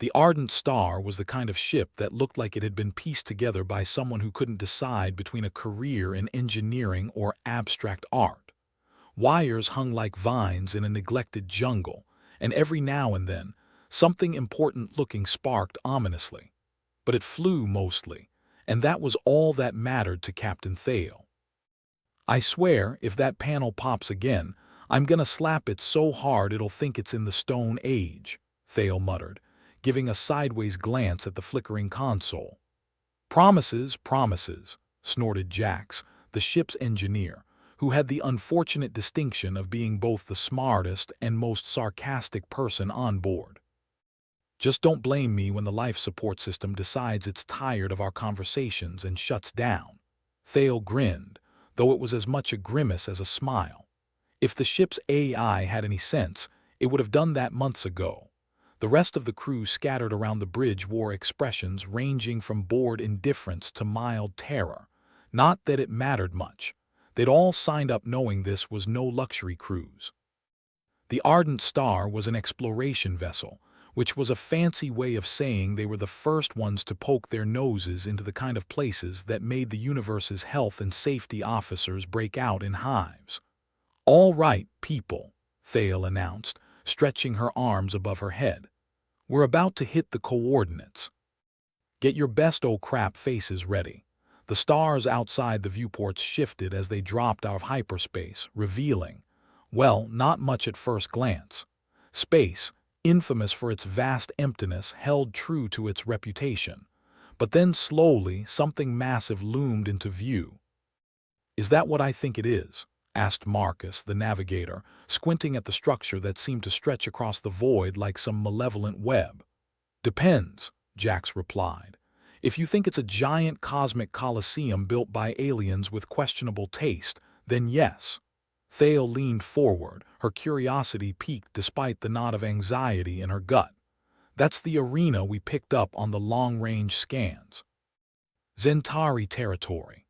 The Ardent Star was the kind of ship that looked like it had been pieced together by someone who couldn't decide between a career in engineering or abstract art. Wires hung like vines in a neglected jungle, and every now and then, something important-looking sparked ominously. But it flew mostly, and that was all that mattered to Captain Thale. "I swear, if that panel pops again, I'm gonna slap it so hard it'll think it's in the Stone Age," Thale muttered, giving a sideways glance at the flickering console. "Promises, promises," snorted Jax, the ship's engineer, who had the unfortunate distinction of being both the smartest and most sarcastic person on board. "Just don't blame me when the life support system decides it's tired of our conversations and shuts down." Thale grinned, though it was as much a grimace as a smile. If the ship's AI had any sense, it would have done that months ago. The rest of the crew scattered around the bridge wore expressions ranging from bored indifference to mild terror. Not that it mattered much. They'd all signed up knowing this was no luxury cruise. The Ardent Star was an exploration vessel, which was a fancy way of saying they were the first ones to poke their noses into the kind of places that made the universe's health and safety officers break out in hives. "All right, people," Thale announced, stretching her arms above her head. "We're about to hit the coordinates. Get your best oh crap faces ready." The stars outside the viewports shifted as they dropped out of hyperspace, revealing, well, not much at first glance. Space, infamous for its vast emptiness, held true to its reputation. But then slowly, something massive loomed into view. "Is that what I think it is?" asked Marcus, the navigator, squinting at the structure that seemed to stretch across the void like some malevolent web. "Depends," Jax replied. "If you think it's a giant cosmic coliseum built by aliens with questionable taste, then yes." Thale leaned forward, her curiosity piqued despite the knot of anxiety in her gut. "That's the arena we picked up on the long-range scans. Zentari territory."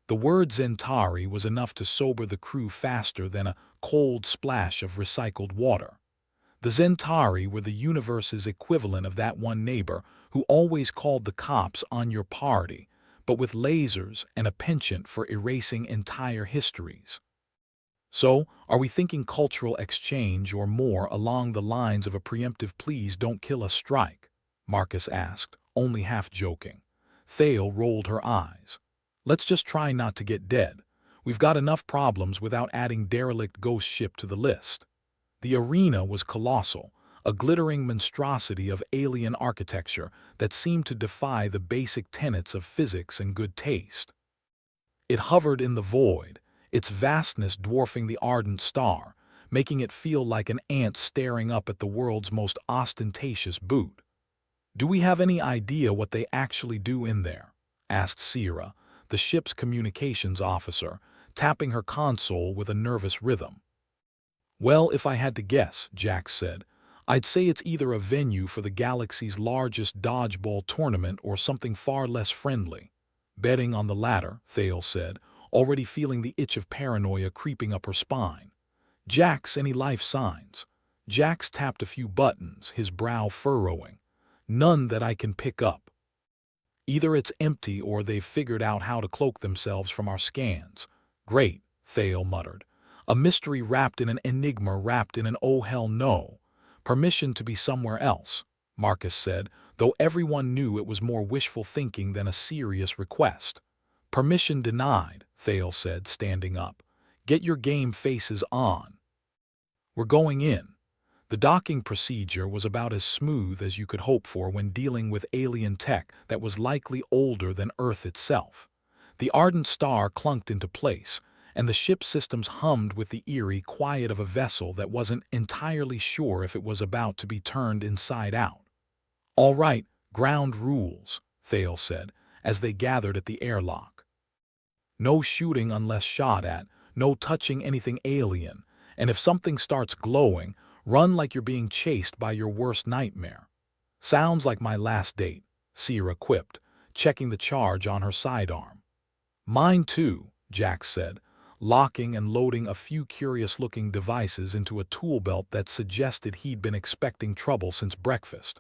The word Zentari was enough to sober the crew faster than a cold splash of recycled water. The Zentari were the universe's equivalent of that one neighbor who always called the cops on your party, but with lasers and a penchant for erasing entire histories. "So, are we thinking cultural exchange or more along the lines of a preemptive please don't kill us strike?" Marcus asked, only half joking. Thale rolled her eyes. "Let's just try not to get dead. We've got enough problems without adding derelict ghost ship to the list." The arena was colossal, a glittering monstrosity of alien architecture that seemed to defy the basic tenets of physics and good taste. It hovered in the void, its vastness dwarfing the Ardent Star, making it feel like an ant staring up at the world's most ostentatious boot. "Do we have any idea what they actually do in there?" asked Sierra, the ship's communications officer, tapping her console with a nervous rhythm. "Well, if I had to guess," Jax said, "I'd say it's either a venue for the galaxy's largest dodgeball tournament or something far less friendly." "Betting on the latter," Thale said, already feeling the itch of paranoia creeping up her spine. "Jax, any life signs?" Jax tapped a few buttons, his brow furrowing. "None that I can pick up. Either it's empty or they've figured out how to cloak themselves from our scans." "Great," Thale muttered. "A mystery wrapped in an enigma wrapped in an oh hell no. Permission to be somewhere else," Marcus said, though everyone knew it was more wishful thinking than a serious request. "Permission denied," Thale said, standing up. "Get your game faces on. We're going in." The docking procedure was about as smooth as you could hope for when dealing with alien tech that was likely older than Earth itself. The Ardent Star clunked into place, and the ship's systems hummed with the eerie quiet of a vessel that wasn't entirely sure if it was about to be turned inside out. "All right, ground rules," Thale said, as they gathered at the airlock. "No shooting unless shot at, no touching anything alien, and if something starts glowing, run like you're being chased by your worst nightmare." "Sounds like my last date," Sierra quipped, checking the charge on her sidearm. "Mine too," Jax said, locking and loading a few curious-looking devices into a tool belt that suggested he'd been expecting trouble since breakfast.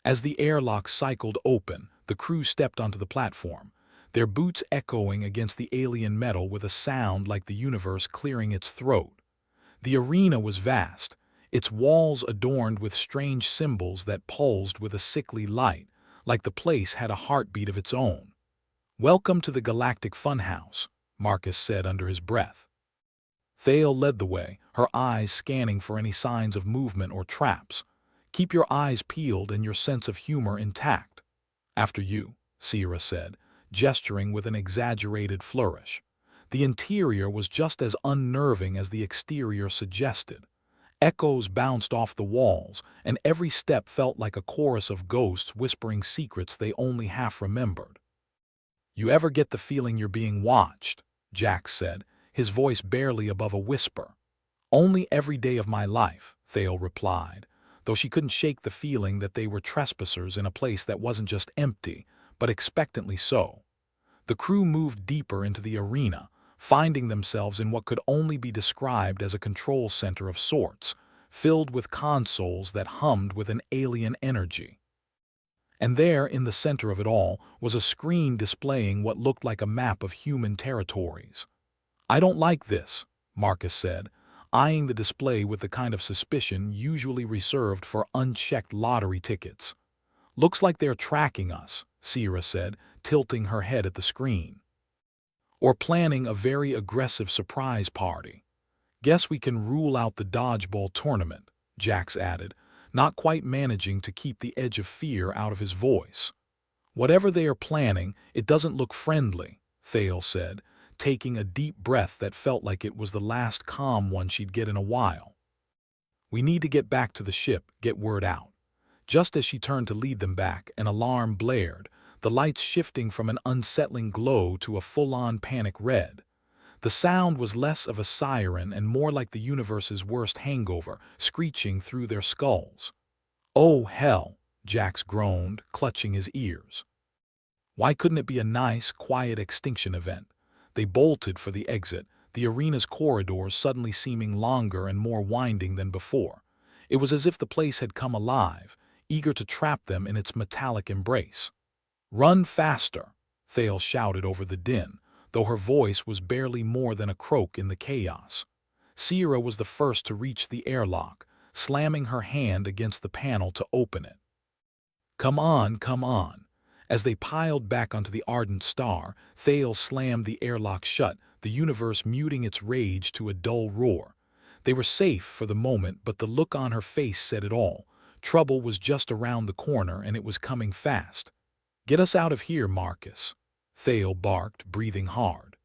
As the airlock cycled open, the crew stepped onto the platform, their boots echoing against the alien metal with a sound like the universe clearing its throat. The arena was vast, its walls adorned with strange symbols that pulsed with a sickly light, like the place had a heartbeat of its own. "Welcome to the Galactic Funhouse," Marcus said under his breath. Thale led the way, her eyes scanning for any signs of movement or traps. "Keep your eyes peeled and your sense of humor intact." "After you," Sierra said, gesturing with an exaggerated flourish. The interior was just as unnerving as the exterior suggested. Echoes bounced off the walls, and every step felt like a chorus of ghosts whispering secrets they only half remembered. "You ever get the feeling you're being watched?" Jack said, his voice barely above a whisper. "Only every day of my life," Thale replied, though she couldn't shake the feeling that they were trespassers in a place that wasn't just empty, but expectantly so. The crew moved deeper into the arena, finding themselves in what could only be described as a control center of sorts, filled with consoles that hummed with an alien energy. And there, in the center of it all, was a screen displaying what looked like a map of human territories. "I don't like this," Marcus said, eyeing the display with the kind of suspicion usually reserved for unchecked lottery tickets. "Looks like they're tracking us," Sierra said, tilting her head at the screen. "Or planning a very aggressive surprise party. Guess we can rule out the dodgeball tournament," Jax added, not quite managing to keep the edge of fear out of his voice. "Whatever they are planning, it doesn't look friendly," Thale said, taking a deep breath that felt like it was the last calm one she'd get in a while. "We need to get back to the ship, get word out." Just as she turned to lead them back, an alarm blared, the lights shifting from an unsettling glow to a full-on panic red. The sound was less of a siren and more like the universe's worst hangover, screeching through their skulls. "Oh, hell," Jax groaned, clutching his ears. Why couldn't it be a nice, quiet extinction event? They bolted for the exit, the arena's corridors suddenly seeming longer and more winding than before. It was as if the place had come alive, eager to trap them in its metallic embrace. "Run faster," Thale shouted over the din, though her voice was barely more than a croak in the chaos. Sierra was the first to reach the airlock, slamming her hand against the panel to open it. "Come on, come on." As they piled back onto the ardent star, Thale slammed the airlock shut, the universe muting its rage to a dull roar. They were safe for the moment, but the look on her face said it all. Trouble was just around the corner, and it was coming fast. "Get us out of here, Marcus," Thale barked, breathing hard.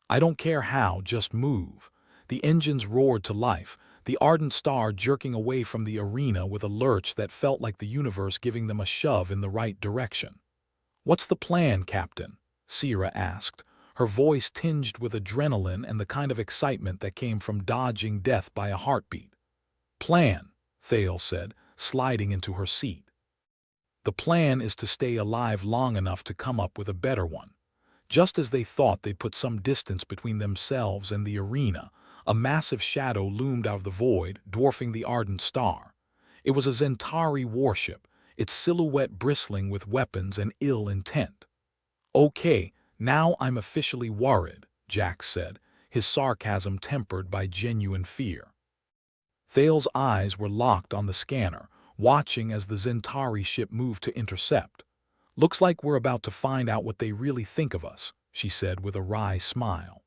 "I don't care how, just move." The engines roared to life, the ardent star jerking away from the arena with a lurch that felt like the universe giving them a shove in the right direction. "What's the plan, Captain?" Sierra asked, her voice tinged with adrenaline and the kind of excitement that came from dodging death by a heartbeat. "Plan," Thale said, sliding into her seat. "The plan is to stay alive long enough to come up with a better one." Just as they thought they'd put some distance between themselves and the arena, a massive shadow loomed out of the void, dwarfing the ardent star. It was a Zentari warship, its silhouette bristling with weapons and ill intent. "Okay, now I'm officially worried," Jack said, his sarcasm tempered by genuine fear. Thale's eyes were locked on the scanner, watching as the Zentari ship moved to intercept. "Looks like we're about to find out what they really think of us," she said with a wry smile.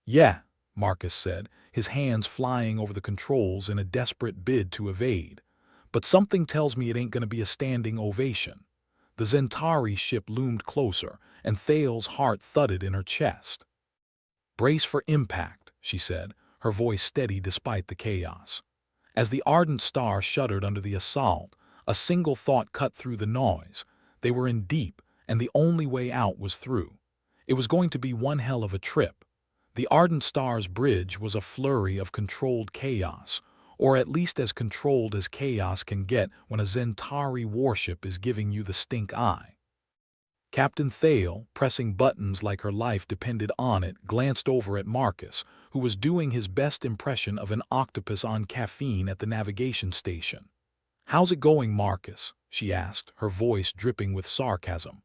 "Yeah," Marcus said, his hands flying over the controls in a desperate bid to evade. "But something tells me it ain't gonna be a standing ovation." The Zentari ship loomed closer, and Thale's heart thudded in her chest. "Brace for impact," she said, her voice steady despite the chaos. As the ardent star shuddered under the assault, a single thought cut through the noise. They were in deep, and the only way out was through. It was going to be one hell of a trip. The ardent star's bridge was a flurry of controlled chaos, or at least as controlled as chaos can get when a Zentari warship is giving you the stink eye. Captain Thale, pressing buttons like her life depended on it, glanced over at Marcus, who was doing his best impression of an octopus on caffeine at the navigation station. "How's it going, Marcus?" she asked, her voice dripping with sarcasm.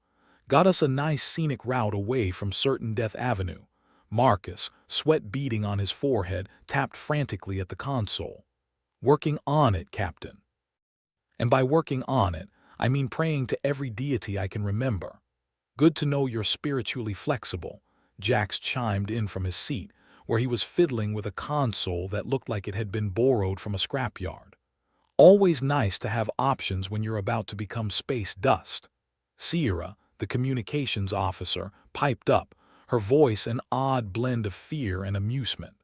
"Got us a nice scenic route away from certain Death Avenue." Marcus, sweat beading on his forehead, tapped frantically at the console. "Working on it, Captain. And by working on it, I mean praying to every deity I can remember." "Good to know you're spiritually flexible," Jax chimed in from his seat, where he was fiddling with a console that looked like it had been borrowed from a scrapyard. "Always nice to have options when you're about to become space dust." Sierra, the communications officer, piped up, her voice an odd blend of fear and amusement.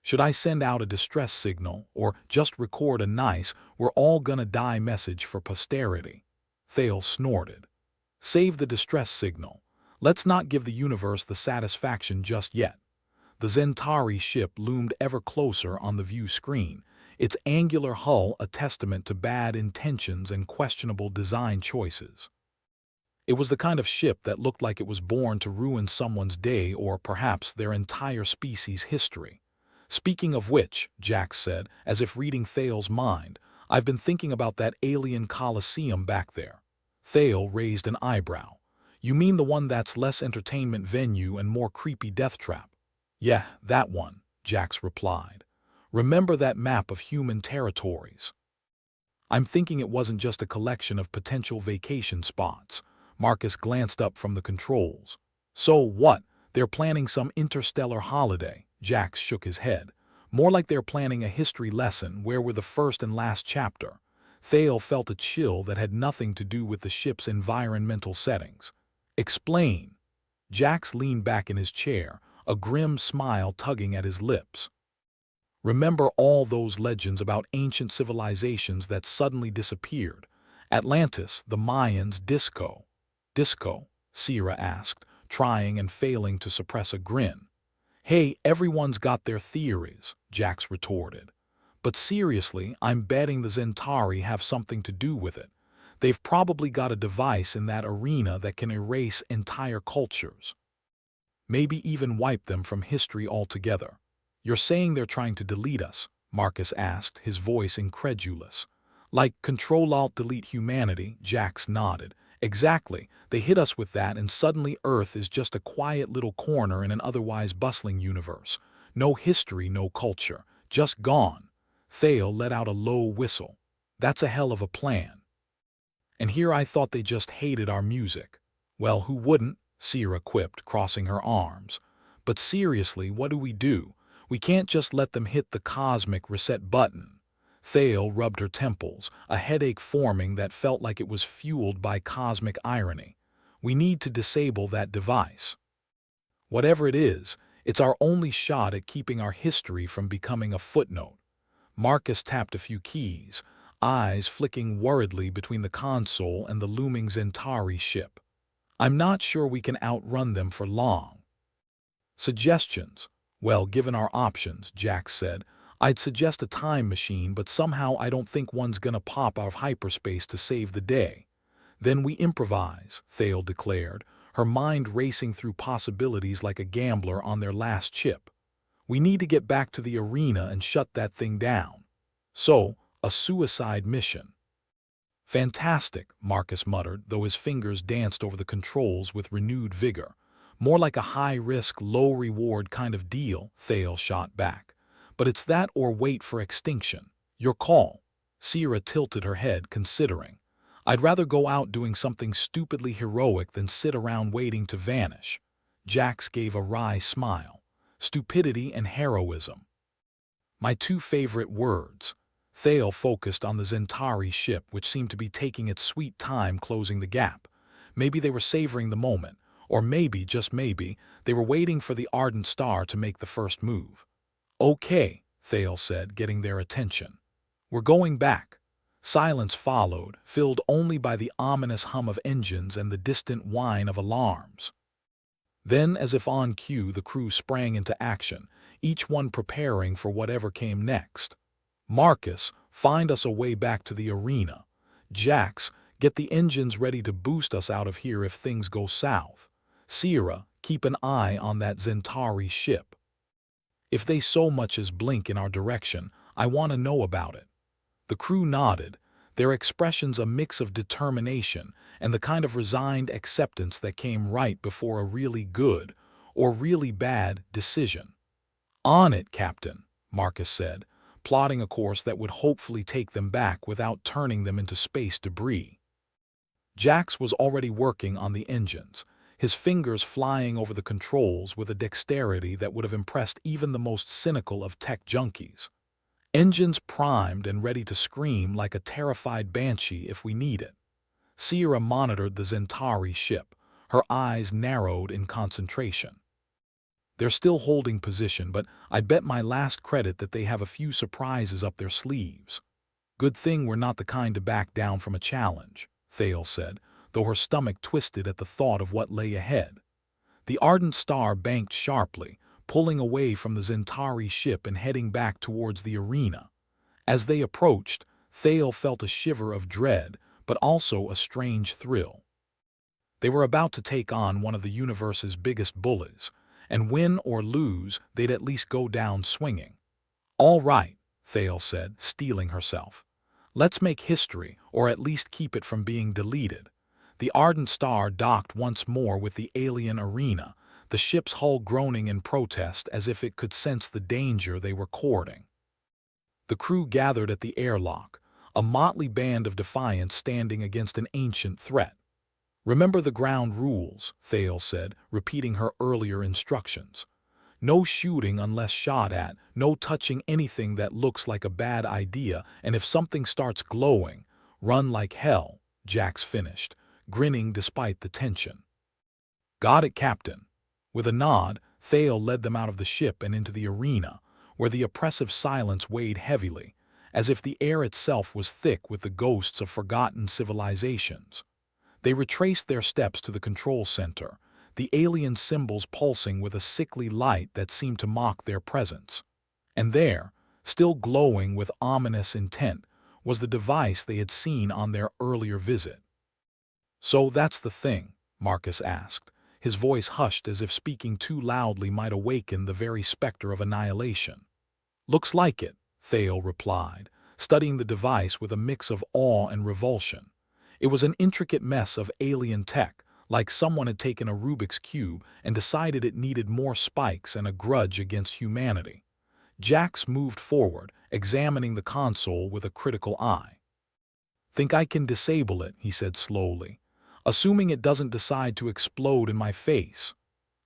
"Should I send out a distress signal, or just record a nice 'we're all gonna die' message for posterity?" Thale snorted. "Save the distress signal. Let's not give the universe the satisfaction just yet." The Zentari ship loomed ever closer on the view screen, its angular hull a testament to bad intentions and questionable design choices. It was the kind of ship that looked like it was born to ruin someone's day or perhaps their entire species' history. "Speaking of which," Jax said, as if reading Thale's mind, "I've been thinking about that alien coliseum back there." Thale raised an eyebrow. "You mean the one that's less entertainment venue and more creepy death trap?" "Yeah, that one," Jax replied. "Remember that map of human territories?" "I'm thinking it wasn't just a collection of potential vacation spots." Marcus glanced up from the controls. "So what? They're planning some interstellar holiday?" Jax shook his head. "More like they're planning a history lesson where we're the first and last chapter." Thale felt a chill that had nothing to do with the ship's environmental settings. "Explain." Jax leaned back in his chair, a grim smile tugging at his lips. "Remember all those legends about ancient civilizations that suddenly disappeared? Atlantis, the Mayans, Disco." "Disco?" Sierra asked, trying and failing to suppress a grin. "Hey, everyone's got their theories," Jax retorted. "But seriously, I'm betting the Zentari have something to do with it. They've probably got a device in that arena that can erase entire cultures. Maybe even wipe them from history altogether." "You're saying they're trying to delete us?" Marcus asked, his voice incredulous. "Like Control-Alt-Delete humanity," Jax nodded. "Exactly. They hit us with that and suddenly Earth is just a quiet little corner in an otherwise bustling universe. No history, no culture. Just gone." Thale let out a low whistle. "That's a hell of a plan. And here I thought they just hated our music." "Well, who wouldn't?" Sierra quipped, crossing her arms. "But seriously, what do? We can't just let them hit the cosmic reset button." Thale rubbed her temples, a headache forming that felt like it was fueled by cosmic irony. "We need to disable that device. Whatever it is, it's our only shot at keeping our history from becoming a footnote." Marcus tapped a few keys, eyes flicking worriedly between the console and the looming Zentari ship. "I'm not sure we can outrun them for long." "Suggestions?" "Well, given our options," Jax said, "I'd suggest a time machine, but somehow I don't think one's gonna pop out of hyperspace to save the day." "Then we improvise," Thale declared, her mind racing through possibilities like a gambler on their last chip. "We need to get back to the arena and shut that thing down. So, a suicide mission." "Fantastic," Marcus muttered, though his fingers danced over the controls with renewed vigor. "More like a high-risk, low-reward kind of deal," Thale shot back. "But it's that or wait for extinction. Your call." Sierra tilted her head, considering. "I'd rather go out doing something stupidly heroic than sit around waiting to vanish." Jax gave a wry smile. "Stupidity and heroism. My two favorite words." Thale focused on the Zentari ship, which seemed to be taking its sweet time closing the gap. Maybe they were savoring the moment, or maybe, just maybe, they were waiting for the ardent star to make the first move. "Okay," Thale said, getting their attention. "We're going back." Silence followed, filled only by the ominous hum of engines and the distant whine of alarms. Then, as if on cue, the crew sprang into action, each one preparing for whatever came next. "Marcus, find us a way back to the arena." "Jax, get the engines ready to boost us out of here if things go south." "Sierra, keep an eye on that Zentari ship. If they so much as blink in our direction, I want to know about it." The crew nodded. their expressions a mix of determination and the kind of resigned acceptance that came right before a really good or really bad decision. "On it, Captain," Marcus said, plotting a course that would hopefully take them back without turning them into space debris. Jax was already working on the engines, his fingers flying over the controls with a dexterity that would have impressed even the most cynical of tech junkies. Engines primed and ready to scream like a terrified banshee if we need it. Sierra monitored the Zentari ship, her eyes narrowed in concentration. "They're still holding position, but I'd bet my last credit that they have a few surprises up their sleeves. Good thing we're not the kind to back down from a challenge," Thale said, though her stomach twisted at the thought of what lay ahead. The ardent star banked sharply, pulling away from the Zentari ship and heading back towards the arena. As they approached, Thale felt a shiver of dread, but also a strange thrill. They were about to take on one of the universe's biggest bullies, and win or lose, they'd at least go down swinging. "All right," Thale said, steeling herself. "Let's make history, or at least keep it from being deleted." The ardent star docked once more with the alien arena, the ship's hull groaning in protest as if it could sense the danger they were courting. The crew gathered at the airlock, a motley band of defiance standing against an ancient threat. "Remember the ground rules," Thale said, repeating her earlier instructions. "No shooting unless shot at, no touching anything that looks like a bad idea, and if something starts glowing, run like hell," Jax finished, grinning despite the tension. "Got it, Captain." With a nod, Thale led them out of the ship and into the arena, where the oppressive silence weighed heavily, as if the air itself was thick with the ghosts of forgotten civilizations. They retraced their steps to the control center, the alien symbols pulsing with a sickly light that seemed to mock their presence. And there, still glowing with ominous intent, was the device they had seen on their earlier visit. "So that's the thing?" Marcus asked, his voice hushed as if speaking too loudly might awaken the very specter of annihilation. "Looks like it," Thale replied, studying the device with a mix of awe and revulsion. It was an intricate mess of alien tech, like someone had taken a Rubik's Cube and decided it needed more spikes and a grudge against humanity. Jax moved forward, examining the console with a critical eye. "Think I can disable it," he said slowly, "assuming it doesn't decide to explode in my face."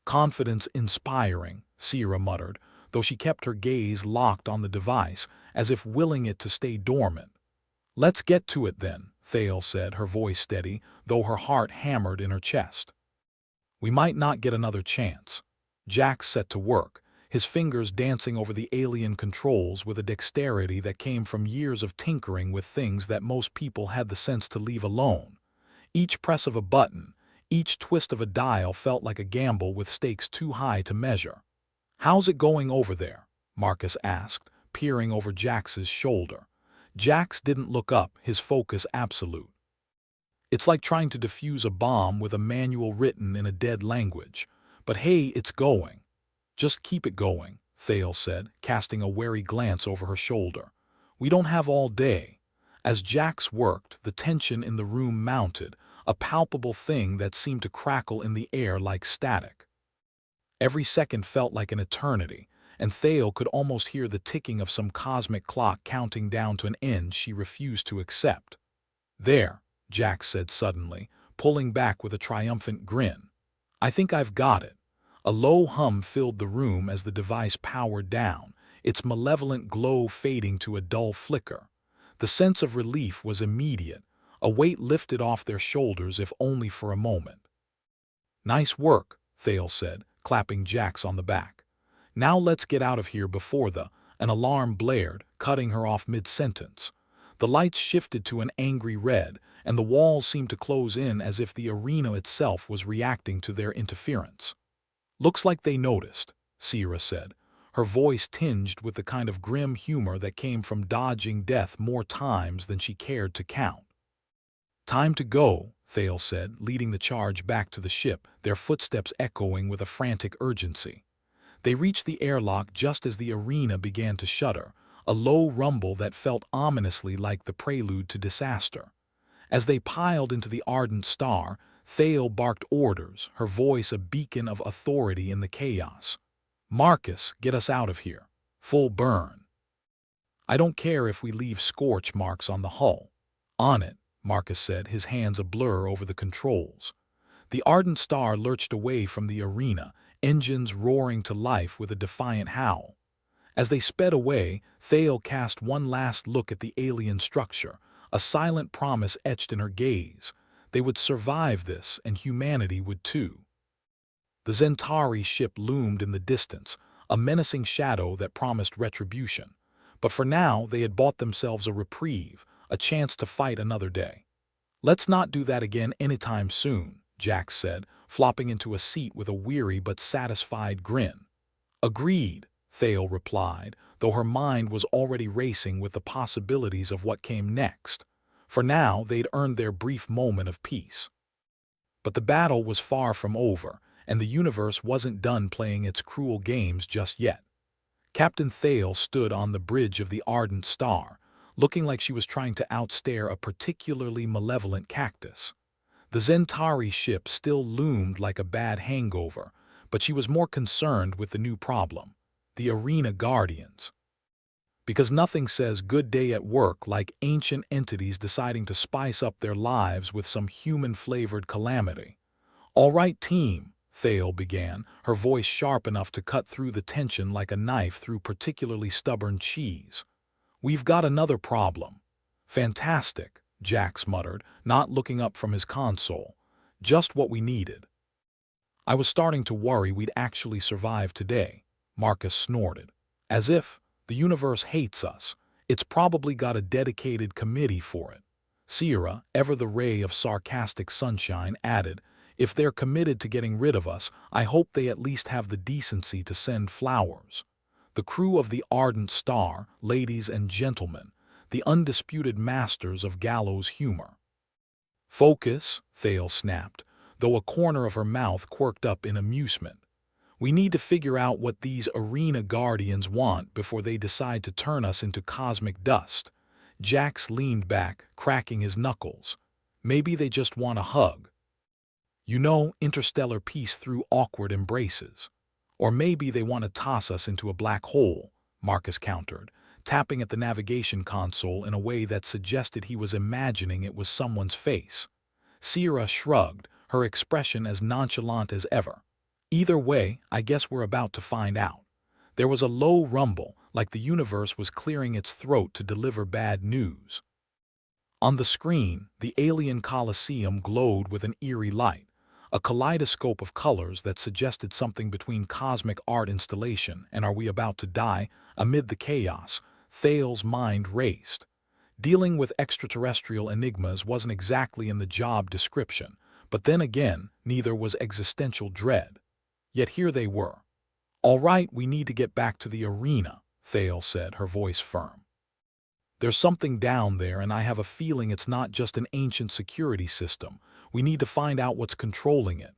"Confidence inspiring," Sierra muttered, though she kept her gaze locked on the device, as if willing it to stay dormant. "Let's get to it then," Thale said, her voice steady, though her heart hammered in her chest. "We might not get another chance." Jax set to work, his fingers dancing over the alien controls with a dexterity that came from years of tinkering with things that most people had the sense to leave alone. Each press of a button, each twist of a dial felt like a gamble with stakes too high to measure. "How's it going over there?" Marcus asked, peering over Jax's shoulder. Jax didn't look up, his focus absolute. "It's like trying to defuse a bomb with a manual written in a dead language. But hey, it's going." "Just keep it going," Thale said, casting a wary glance over her shoulder. "We don't have all day." As Jax worked, the tension in the room mounted, a palpable thing that seemed to crackle in the air like static. Every second felt like an eternity, and Thale could almost hear the ticking of some cosmic clock counting down to an end she refused to accept. "There," Jax said suddenly, pulling back with a triumphant grin. "I think I've got it." A low hum filled the room as the device powered down, its malevolent glow fading to a dull flicker. The sense of relief was immediate, a weight lifted off their shoulders if only for a moment. "Nice work," Thale said, clapping Jax on the back. "Now let's get out of here before an alarm blared, cutting her off mid-sentence. The lights shifted to an angry red, and the walls seemed to close in as if the arena itself was reacting to their interference. "Looks like they noticed," Sierra said, her voice tinged with the kind of grim humor that came from dodging death more times than she cared to count. "Time to go," Thale said, leading the charge back to the ship, their footsteps echoing with a frantic urgency. They reached the airlock just as the arena began to shudder, a low rumble that felt ominously like the prelude to disaster. As they piled into the ardent star, Thale barked orders, her voice a beacon of authority in the chaos. "Marcus, get us out of here. Full burn." "I don't care if we leave scorch marks on the hull." "On it," Marcus said, his hands a blur over the controls. The ardent star lurched away from the arena, engines roaring to life with a defiant howl. As they sped away, Thale cast one last look at the alien structure, a silent promise etched in her gaze. They would survive this, and humanity would too. The Zentari ship loomed in the distance, a menacing shadow that promised retribution. But for now, they had bought themselves a reprieve, a chance to fight another day. "Let's not do that again anytime soon," Jax said, flopping into a seat with a weary but satisfied grin. "Agreed," Thale replied, though her mind was already racing with the possibilities of what came next. For now, they'd earned their brief moment of peace. But the battle was far from over, and the universe wasn't done playing its cruel games just yet. Captain Thale stood on the bridge of the ardent star, looking like she was trying to outstare a particularly malevolent cactus. The Zentari ship still loomed like a bad hangover, but she was more concerned with the new problem, the arena guardians. Because nothing says good day at work like ancient entities deciding to spice up their lives with some human-flavored calamity. "All right, team," Thale began, her voice sharp enough to cut through the tension like a knife through particularly stubborn cheese. "We've got another problem." "Fantastic," Jax muttered, not looking up from his console. "Just what we needed." "I was starting to worry we'd actually survive today," Marcus snorted. "As if the universe hates us. It's probably got a dedicated committee for it." Sierra, ever the ray of sarcastic sunshine, added, "If they're committed to getting rid of us, I hope they at least have the decency to send flowers." The crew of the Ardent Star, ladies and gentlemen, the undisputed masters of gallows humor. "Focus," Thale snapped, though a corner of her mouth quirked up in amusement. "We need to figure out what these arena guardians want before they decide to turn us into cosmic dust." Jax leaned back, cracking his knuckles. "Maybe they just want a hug. You know, interstellar peace through awkward embraces. Or maybe they want to toss us into a black hole," Marcus countered, tapping at the navigation console in a way that suggested he was imagining it was someone's face. Sierra shrugged, her expression as nonchalant as ever. "Either way, I guess we're about to find out." There was a low rumble, like the universe was clearing its throat to deliver bad news. On the screen, the alien coliseum glowed with an eerie light, a kaleidoscope of colors that suggested something between cosmic art installation and "Are we about to die?" Amid the chaos, Thale's mind raced. Dealing with extraterrestrial enigmas wasn't exactly in the job description, but then again, neither was existential dread. Yet here they were. "All right, we need to get back to the arena," Thale said, her voice firm. "There's something down there, and I have a feeling it's not just an ancient security system. We need to find out what's controlling it."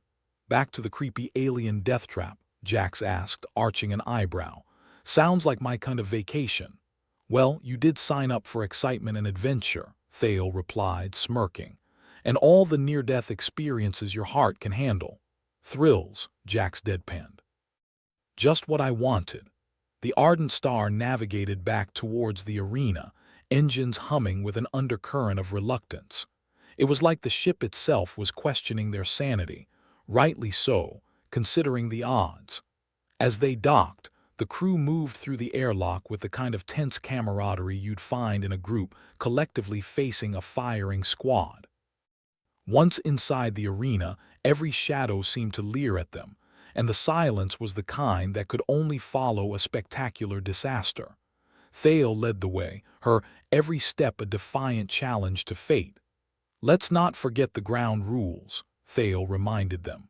"Back to the creepy alien death trap?" Jax asked, arching an eyebrow. "Sounds like my kind of vacation." "Well, you did sign up for excitement and adventure," Thale replied, smirking. "And all the near-death experiences your heart can handle." "Thrills," Jax deadpanned. "Just what I wanted." The Ardent Star navigated back towards the arena, engines humming with an undercurrent of reluctance. It was like the ship itself was questioning their sanity, rightly so, considering the odds. As they docked, the crew moved through the airlock with the kind of tense camaraderie you'd find in a group collectively facing a firing squad. Once inside the arena, every shadow seemed to leer at them, and the silence was the kind that could only follow a spectacular disaster. Thale led the way, her every step a defiant challenge to fate. "Let's not forget the ground rules," Thale reminded them.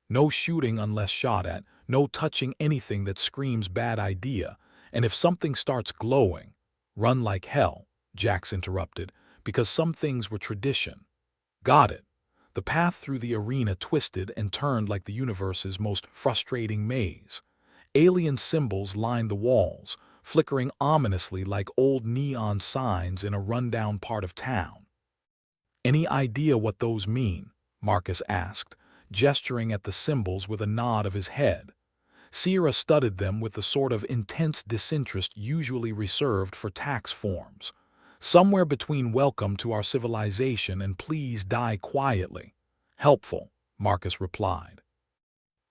"No shooting unless shot at, no touching anything that screams bad idea, and if something starts glowing, run like hell," Jax interrupted, "because some things were tradition." "Got it." The path through the arena twisted and turned like the universe's most frustrating maze. Alien symbols lined the walls, flickering ominously like old neon signs in a rundown part of town. "Any idea what those mean?" Marcus asked, gesturing at the symbols with a nod of his head. Sierra studied them with the sort of intense disinterest usually reserved for tax forms. "Somewhere between welcome to our civilization and please die quietly." "Helpful," Marcus replied.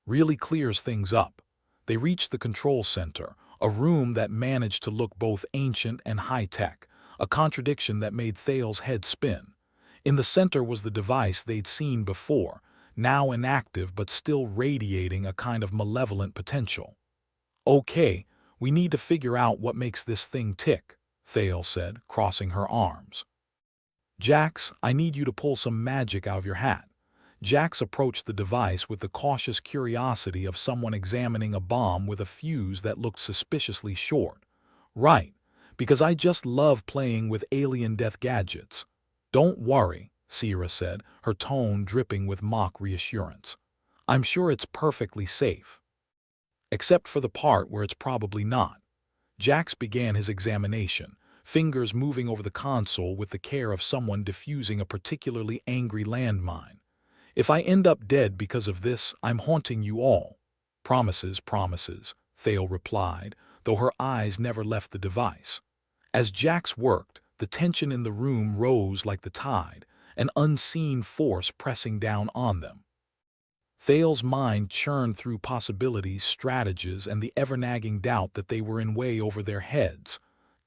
"Really clears things up." They reached the control center, a room that managed to look both ancient and high-tech, a contradiction that made Thale's head spin. In the center was the device they'd seen before, now inactive but still radiating a kind of malevolent potential. "Okay, we need to figure out what makes this thing tick," Thale said, crossing her arms. "Jax, I need you to pull some magic out of your hat." Jax approached the device with the cautious curiosity of someone examining a bomb with a fuse that looked suspiciously short. "Right, because I just love playing with alien death gadgets." "Don't worry," Sierra said, her tone dripping with mock reassurance. "I'm sure it's perfectly safe. Except for the part where it's probably not." Jax began his examination, fingers moving over the console with the care of someone defusing a particularly angry landmine. "If I end up dead because of this, I'm haunting you all." "Promises, promises," Thale replied, though her eyes never left the device. As Jax worked, the tension in the room rose like the tide, an unseen force pressing down on them. Thale's mind churned through possibilities, strategies, and the ever-nagging doubt that they were in way over their heads.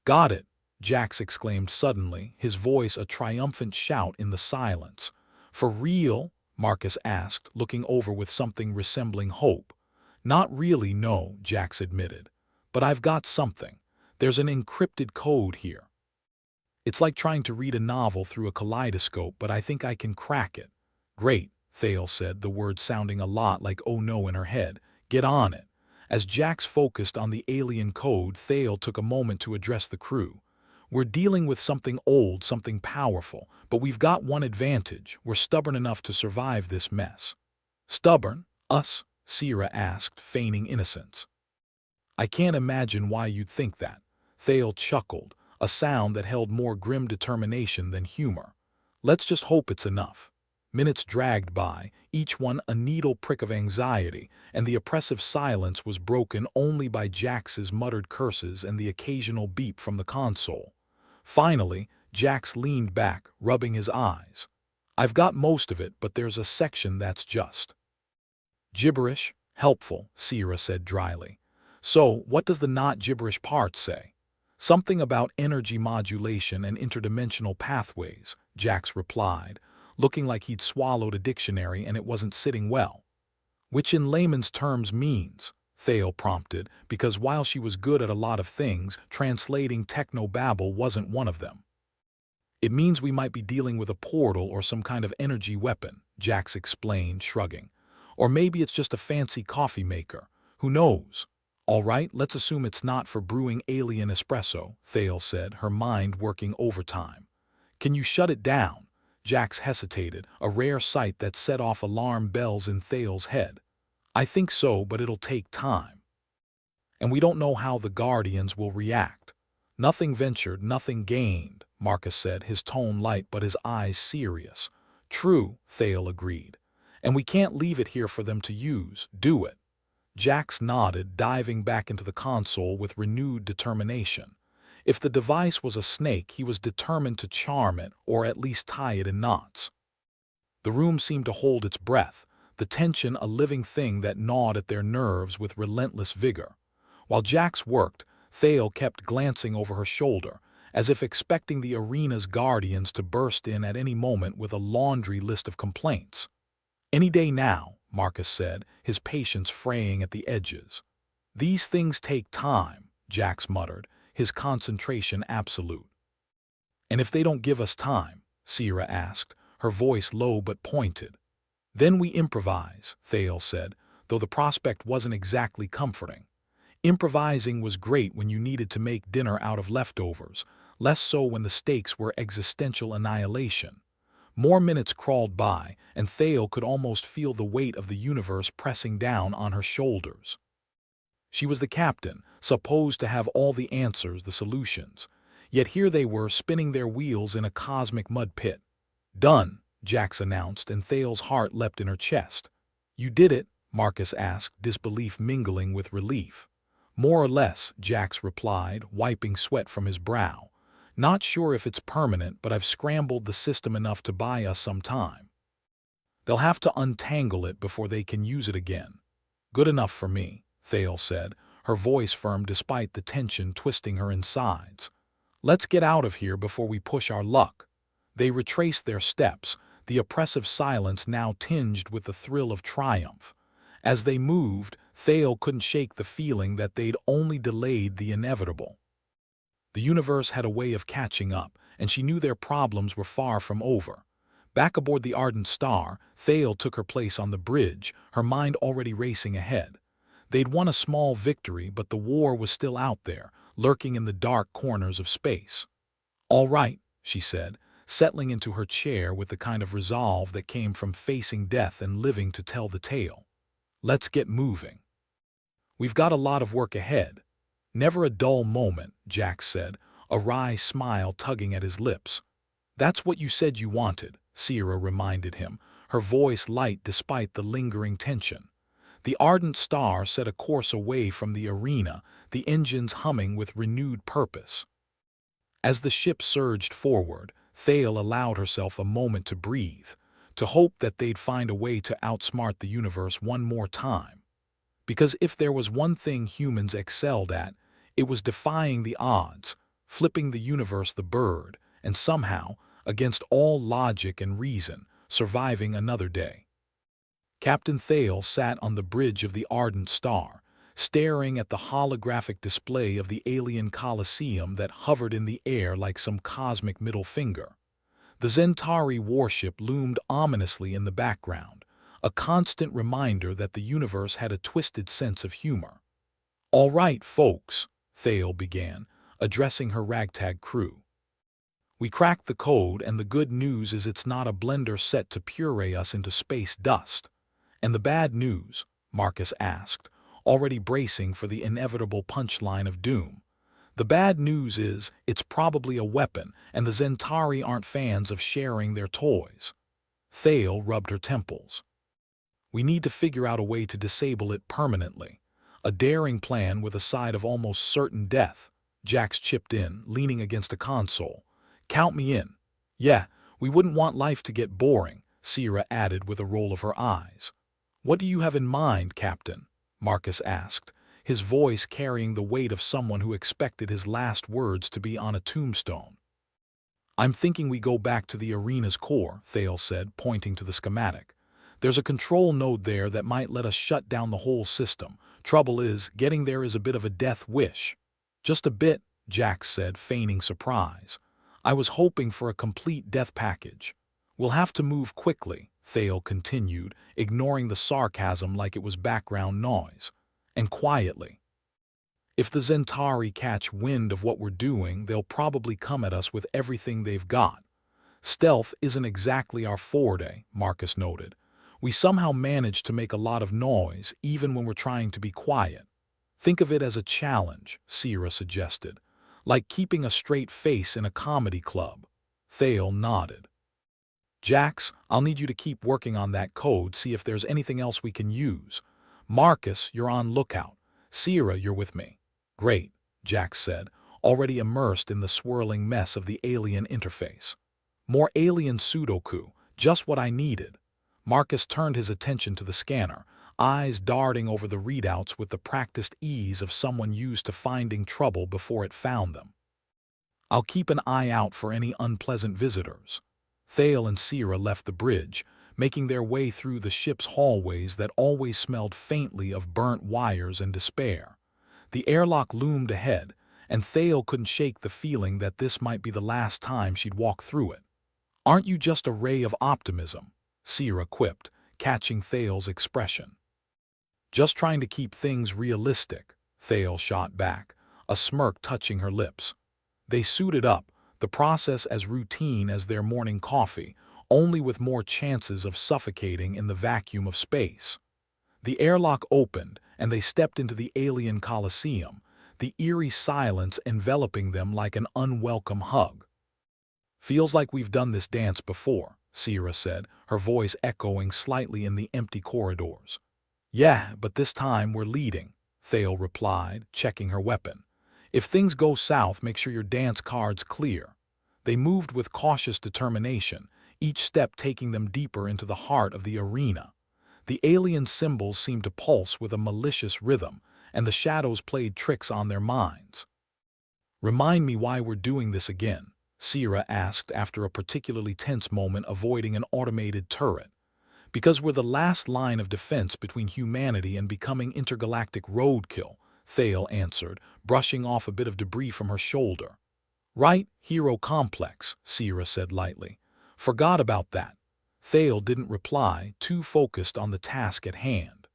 "Got it," Jax exclaimed suddenly, his voice a triumphant shout in the silence. "For real?" Marcus asked, looking over with something resembling hope. "Not really, no," Jax admitted. "But I've got something. There's an encrypted code here. It's like trying to read a novel through a kaleidoscope, but I think I can crack it." "Great," Thale said, the words sounding a lot like "oh no" in her head. "Get on it." As Jax focused on the alien code, Thale took a moment to address the crew. "We're dealing with something old, something powerful, but we've got one advantage. We're stubborn enough to survive this mess." "Stubborn? Us?" Sierra asked, feigning innocence. "I can't imagine why you'd think that." Thale chuckled, a sound that held more grim determination than humor. "Let's just hope it's enough." Minutes dragged by, each one a needle prick of anxiety, and the oppressive silence was broken only by Jax's muttered curses and the occasional beep from the console. Finally, Jax leaned back, rubbing his eyes. "I've got most of it, but there's a section that's just gibberish." "Helpful," Sierra said dryly. "So, what does the not gibberish part say?" "Something about energy modulation and interdimensional pathways," Jax replied, looking like he'd swallowed a dictionary and it wasn't sitting well. "Which in layman's terms means," Thale prompted, because while she was good at a lot of things, translating techno-babble wasn't one of them. "It means we might be dealing with a portal or some kind of energy weapon," Jax explained, shrugging. "Or maybe it's just a fancy coffee maker. Who knows?" "All right, let's assume it's not for brewing alien espresso," Thale said, her mind working overtime. "Can you shut it down?" Jax hesitated, a rare sight that set off alarm bells in Thale's head. "I think so, but it'll take time. And we don't know how the Guardians will react." "Nothing ventured, nothing gained," Marcus said, his tone light but his eyes serious. "True," Thale agreed. "And we can't leave it here for them to use, do it?" Jax nodded, diving back into the console with renewed determination. If the device was a snake, he was determined to charm it, or at least tie it in knots. The room seemed to hold its breath, the tension a living thing that gnawed at their nerves with relentless vigor. While Jax worked, Thale kept glancing over her shoulder, as if expecting the arena's guardians to burst in at any moment with a laundry list of complaints. "Any day now," Marcus said, his patience fraying at the edges. "These things take time," Jax muttered, his concentration absolute. "And if they don't give us time?" Sierra asked, her voice low but pointed. "Then we improvise," Thale said, though the prospect wasn't exactly comforting. Improvising was great when you needed to make dinner out of leftovers, less so when the stakes were existential annihilation. More minutes crawled by, and Thale could almost feel the weight of the universe pressing down on her shoulders. She was the captain, supposed to have all the answers, the solutions. Yet here they were spinning their wheels in a cosmic mud pit. "Done," Jax announced, and Thal's heart leapt in her chest. "You did it?" Marcus asked, disbelief mingling with relief. "More or less," Jax replied, wiping sweat from his brow. "Not sure if it's permanent, but I've scrambled the system enough to buy us some time. They'll have to untangle it before they can use it again." "Good enough for me," Thale said, her voice firm despite the tension twisting her insides. "Let's get out of here before we push our luck." They retraced their steps, the oppressive silence now tinged with the thrill of triumph. As they moved, Thale couldn't shake the feeling that they'd only delayed the inevitable. The universe had a way of catching up, and she knew their problems were far from over. Back aboard the Ardent Star, Thale took her place on the bridge, her mind already racing ahead. They'd won a small victory, but the war was still out there, lurking in the dark corners of space. "All right," she said, settling into her chair with the kind of resolve that came from facing death and living to tell the tale. "Let's get moving. We've got a lot of work ahead." "Never a dull moment," Jax said, a wry smile tugging at his lips. "That's what you said you wanted," Sierra reminded him, her voice light despite the lingering tension. The Ardent Star set a course away from the arena, the engines humming with renewed purpose. As the ship surged forward, Thale allowed herself a moment to breathe, to hope that they'd find a way to outsmart the universe one more time. Because if there was one thing humans excelled at, it was defying the odds, flipping the universe the bird, and somehow, against all logic and reason, surviving another day. Captain Thale sat on the bridge of the Ardent Star, staring at the holographic display of the alien Colosseum that hovered in the air like some cosmic middle finger. The Zentari warship loomed ominously in the background, a constant reminder that the universe had a twisted sense of humor. "All right, folks," Thale began, addressing her ragtag crew. "We cracked the code, and the good news is it's not a blender set to puree us into space dust." "And the bad news?" Marcus asked, already bracing for the inevitable punchline of doom. "The bad news is it's probably a weapon, and the Zentari aren't fans of sharing their toys." Thale rubbed her temples. "We need to figure out a way to disable it permanently. A daring plan with a side of almost certain death," Jax chipped in, leaning against a console. "Count me in." "Yeah, we wouldn't want life to get boring," Sierra added with a roll of her eyes. "What do you have in mind, Captain?" Marcus asked, his voice carrying the weight of someone who expected his last words to be on a tombstone. "I'm thinking we go back to the arena's core," Thale said, pointing to the schematic. "There's a control node there that might let us shut down the whole system. Trouble is, getting there is a bit of a death wish." "Just a bit," Jax said, feigning surprise. "I was hoping for a complete death package." "We'll have to move quickly," Thale continued, ignoring the sarcasm like it was background noise. "And quietly. If the Zentari catch wind of what we're doing, they'll probably come at us with everything they've got." "Stealth isn't exactly our forte," Marcus noted. "We somehow manage to make a lot of noise, even when we're trying to be quiet." "Think of it as a challenge," Sierra suggested. "Like keeping a straight face in a comedy club." Thale nodded. "Jax, I'll need you to keep working on that code, see if there's anything else we can use. Marcus, you're on lookout. Sierra, you're with me." "Great," Jax said, already immersed in the swirling mess of the alien interface. "More alien Sudoku, just what I needed." Marcus turned his attention to the scanner, eyes darting over the readouts with the practiced ease of someone used to finding trouble before it found them. "I'll keep an eye out for any unpleasant visitors." Thale and Sierra left the bridge, making their way through the ship's hallways that always smelled faintly of burnt wires and despair. The airlock loomed ahead, and Thale couldn't shake the feeling that this might be the last time she'd walk through it. "Aren't you just a ray of optimism?" Sierra quipped, catching Thale's expression. "Just trying to keep things realistic," Thale shot back, a smirk touching her lips. They suited up, the process as routine as their morning coffee, only with more chances of suffocating in the vacuum of space. The airlock opened, and they stepped into the alien coliseum, the eerie silence enveloping them like an unwelcome hug. "Feels like we've done this dance before," Sierra said, her voice echoing slightly in the empty corridors. "Yeah, but this time we're leading," Thale replied, checking her weapon. "If things go south, make sure your dance card's clear." They moved with cautious determination, each step taking them deeper into the heart of the arena. The alien symbols seemed to pulse with a malicious rhythm, and the shadows played tricks on their minds. "Remind me why we're doing this again," Sierra asked after a particularly tense moment avoiding an automated turret. "Because we're the last line of defense between humanity and becoming intergalactic roadkill," Thale answered, brushing off a bit of debris from her shoulder. "Right, hero complex," Sierra said lightly. "Forgot about that." Thale didn't reply, too focused on the task at hand.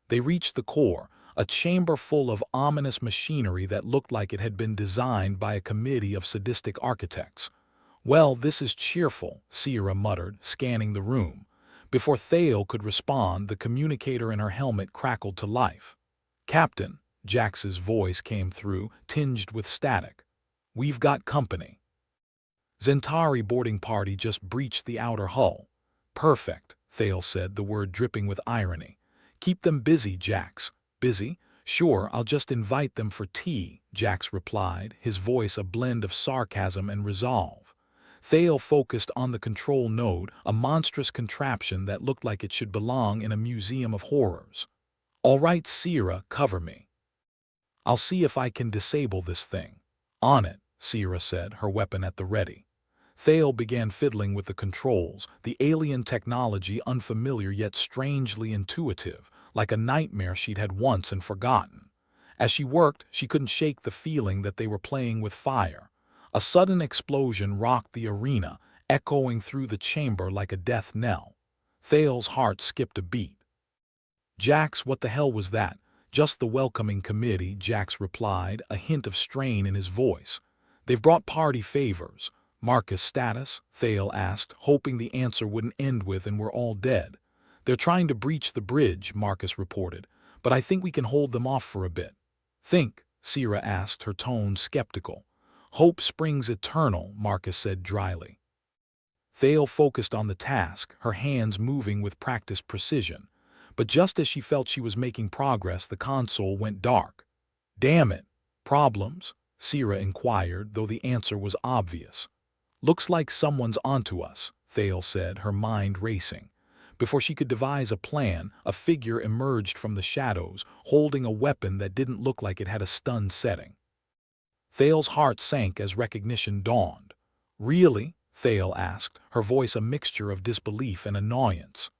They reached the core, a chamber full of ominous machinery that looked like it had been designed by a committee of sadistic architects. "Well, this is cheerful," Sierra muttered, scanning the room. Before Thale could respond, the communicator in her helmet crackled to life. "Captain," Jax's voice came through, tinged with static. "We've got company. Zentari boarding party just breached the outer hull." "Perfect," Thale said, the word dripping with irony. "Keep them busy, Jax." "Busy? Sure, I'll just invite them for tea," Jax replied, his voice a blend of sarcasm and resolve. Thale focused on the control node, a monstrous contraption that looked like it should belong in a museum of horrors. "All right, Sierra, cover me. I'll see if I can disable this thing." "On it," Sierra said, her weapon at the ready. Thale began fiddling with the controls, the alien technology unfamiliar yet strangely intuitive, like a nightmare she'd had once and forgotten. As she worked, she couldn't shake the feeling that they were playing with fire. A sudden explosion rocked the arena, echoing through the chamber like a death knell. Thale's heart skipped a beat. "Jax, what the hell was that?" "Just the welcoming committee," Jax replied, a hint of strain in his voice. "They've brought party favors." "Marcus status?" Thale asked, hoping the answer wouldn't end with "and we're all dead." "They're trying to breach the bridge," Marcus reported, "but I think we can hold them off for a bit." "Think?" Sierra asked, her tone skeptical. "Hope springs eternal," Marcus said dryly. Thale focused on the task, her hands moving with practiced precision. But just as she felt she was making progress, the console went dark. "Damn it! Problems?" Sierra inquired, though the answer was obvious. "Looks like someone's onto us," Thale said, her mind racing. Before she could devise a plan, a figure emerged from the shadows, holding a weapon that didn't look like it had a stun setting. Thale's heart sank as recognition dawned. "Really?" Thale asked, her voice a mixture of disbelief and annoyance.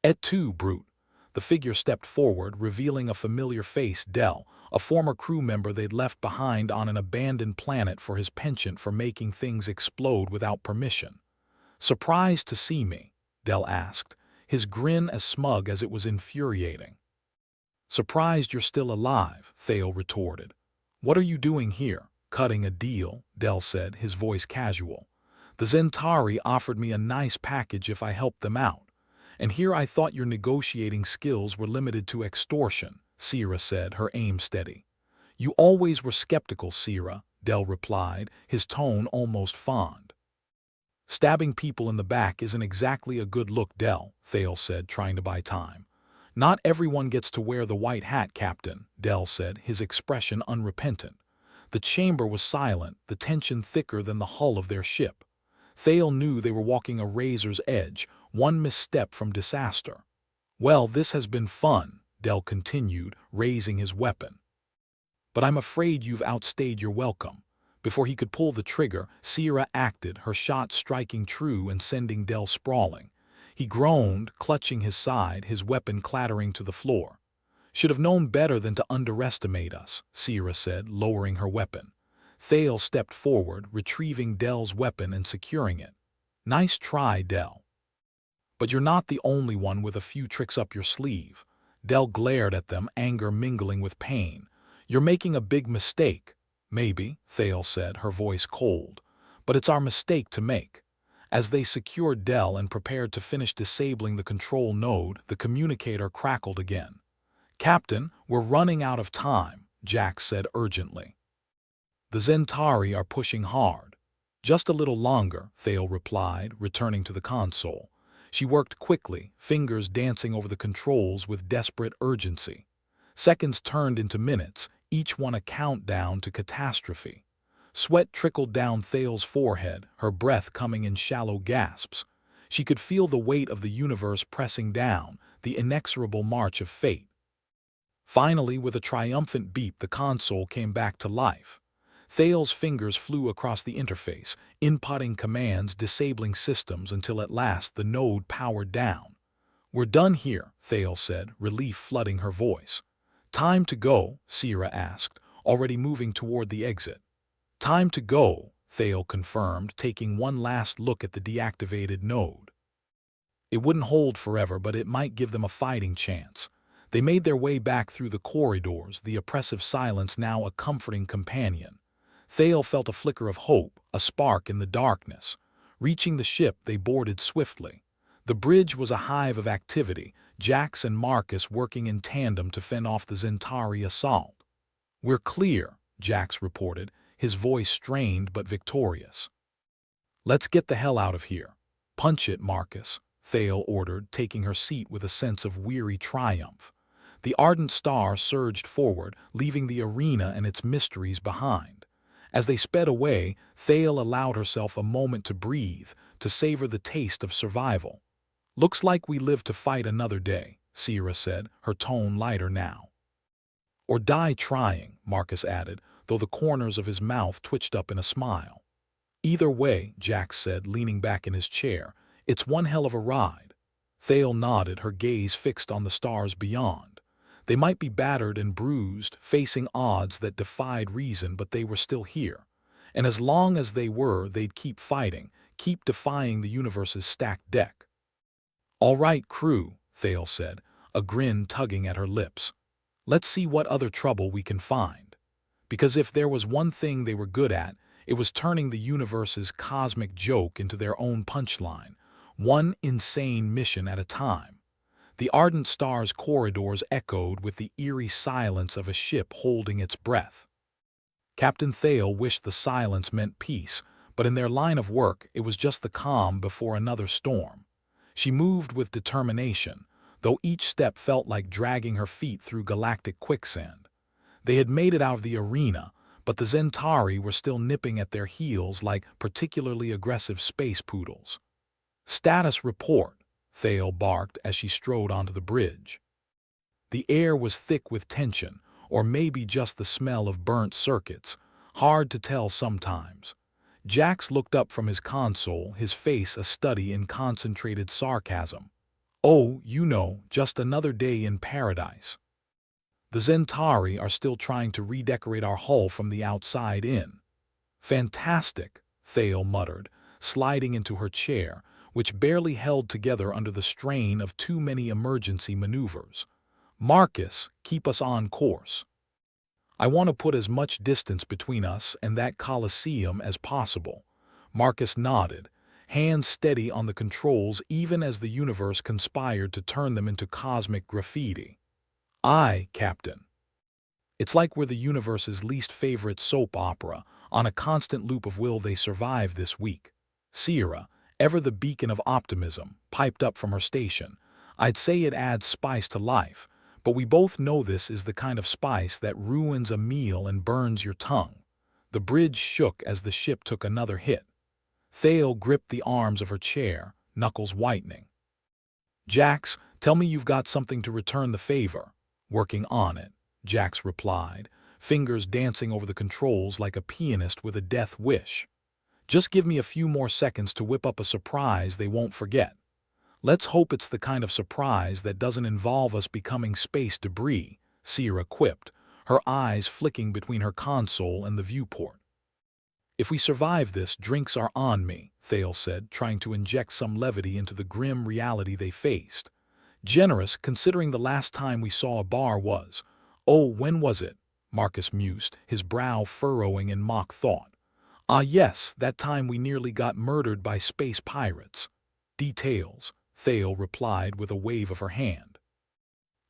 "Et tu, brute." The figure stepped forward, revealing a familiar face, Del, a former crew member they'd left behind on an abandoned planet for his penchant for making things explode without permission. "Surprised to see me?" Del asked, his grin as smug as it was infuriating. "Surprised you're still alive," Thale retorted. "What are you doing here?" "Cutting a deal," Del said, his voice casual. "The Zentari offered me a nice package if I helped them out. And here I thought your negotiating skills were limited to extortion," Sierra said, her aim steady. "You always were skeptical, Sierra," Del replied, his tone almost fond. "Stabbing people in the back isn't exactly a good look, Del," Thale said, trying to buy time. "Not everyone gets to wear the white hat, Captain," Del said, his expression unrepentant. The chamber was silent, the tension thicker than the hull of their ship. Thale knew they were walking a razor's edge, one misstep from disaster. "Well, this has been fun," Del continued, raising his weapon. "But I'm afraid you've outstayed your welcome." Before he could pull the trigger, Sierra acted, her shot striking true and sending Del sprawling. He groaned, clutching his side, his weapon clattering to the floor. "Should have known better than to underestimate us," Sierra said, lowering her weapon. Thale stepped forward, retrieving Del's weapon and securing it. "Nice try, Del. But you're not the only one with a few tricks up your sleeve." Del glared at them, anger mingling with pain. "You're making a big mistake." "Maybe," Thale said, her voice cold. "But it's our mistake to make. As they secured Dell and prepared to finish disabling the control node, the communicator crackled again. "Captain, we're running out of time," Jack said urgently. "The Zentari are pushing hard." "Just a little longer," Thale replied, returning to the console. She worked quickly, fingers dancing over the controls with desperate urgency. Seconds turned into minutes, each one a countdown to catastrophe. Sweat trickled down Thale's forehead, her breath coming in shallow gasps. She could feel the weight of the universe pressing down, the inexorable march of fate. Finally, with a triumphant beep, the console came back to life. Thale's fingers flew across the interface, inputting commands, disabling systems until at last the node powered down. "We're done here," Thale said, relief flooding her voice. "Time to go?" Sierra asked, already moving toward the exit. "Time to go," Thale confirmed, taking one last look at the deactivated node. It wouldn't hold forever, but it might give them a fighting chance. They made their way back through the corridors, the oppressive silence now a comforting companion. Thale felt a flicker of hope, a spark in the darkness. Reaching the ship, they boarded swiftly. The bridge was a hive of activity, Jax and Marcus working in tandem to fend off the Zentari assault. "We're clear," Jax reported, his voice strained but victorious. "Let's get the hell out of here." "Punch it, Marcus," Thale ordered, taking her seat with a sense of weary triumph. The ardent star surged forward, leaving the arena and its mysteries behind. As they sped away, Thale allowed herself a moment to breathe, to savor the taste of survival. "Looks like we live to fight another day," Sierra said, her tone lighter now. "Or die trying," Marcus added, though the corners of his mouth twitched up in a smile. "Either way," Jax said, leaning back in his chair, "it's one hell of a ride." Thale nodded, her gaze fixed on the stars beyond. They might be battered and bruised, facing odds that defied reason, but they were still here. And as long as they were, they'd keep fighting, keep defying the universe's stacked deck. "All right, crew," Thale said, a grin tugging at her lips. "Let's see what other trouble we can find." Because if there was one thing they were good at, it was turning the universe's cosmic joke into their own punchline, one insane mission at a time. The ardent star's corridors echoed with the eerie silence of a ship holding its breath. Captain Thale wished the silence meant peace, but in their line of work it was just the calm before another storm. She moved with determination, though each step felt like dragging her feet through galactic quicksand. They had made it out of the arena, but the Zentari were still nipping at their heels like particularly aggressive space poodles. "Status report," Thale barked as she strode onto the bridge. The air was thick with tension, or maybe just the smell of burnt circuits, hard to tell sometimes. Jax looked up from his console, his face a study in concentrated sarcasm. "Oh, you know, just another day in paradise. The Zentari are still trying to redecorate our hull from the outside in." "Fantastic," Thale muttered, sliding into her chair, which barely held together under the strain of too many emergency maneuvers. "Marcus, keep us on course. I want to put as much distance between us and that Colosseum as possible." Marcus nodded, hands steady on the controls even as the universe conspired to turn them into cosmic graffiti. "Aye, Captain." It's like we're the universe's least favorite soap opera, on a constant loop of will they survive this week. Sierra, ever the beacon of optimism, piped up from her station. "I'd say it adds spice to life, but we both know this is the kind of spice that ruins a meal and burns your tongue." The bridge shook as the ship took another hit. Thale gripped the arms of her chair, knuckles whitening. "Jax, tell me you've got something to return the favor." "Working on it," Jax replied, fingers dancing over the controls like a pianist with a death wish. "Just give me a few more seconds to whip up a surprise they won't forget. Let's hope it's the kind of surprise that doesn't involve us becoming space debris," Sierra quipped, her eyes flicking between her console and the viewport. "If we survive this, drinks are on me," Thale said, trying to inject some levity into the grim reality they faced. "Generous, considering the last time we saw a bar was—" "Oh, when was it?" Marcus mused, his brow furrowing in mock thought. Ah yes, that time we nearly got murdered by space pirates. Details, Thale replied with a wave of her hand.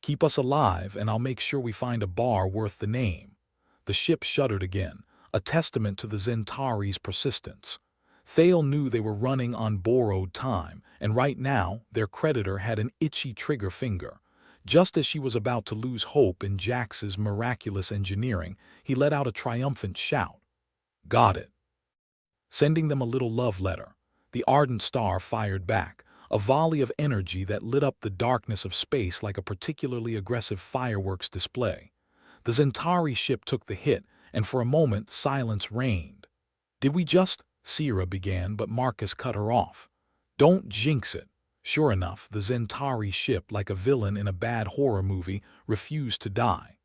Keep us alive and I'll make sure we find a bar worth the name. The ship shuddered again, a testament to the Zentauri's persistence. Thale knew they were running on borrowed time, and right now their creditor had an itchy trigger finger. Just as she was about to lose hope in Jax's miraculous engineering, he let out a triumphant shout. Got it. Sending them a little love letter, the ardent star fired back, a volley of energy that lit up the darkness of space like a particularly aggressive fireworks display. The Zentauri ship took the hit, and for a moment silence reigned. Did we just? Sierra began, but Marcus cut her off. Don't jinx it. Sure enough, the Zentauri ship, like a villain in a bad horror movie, refused to die.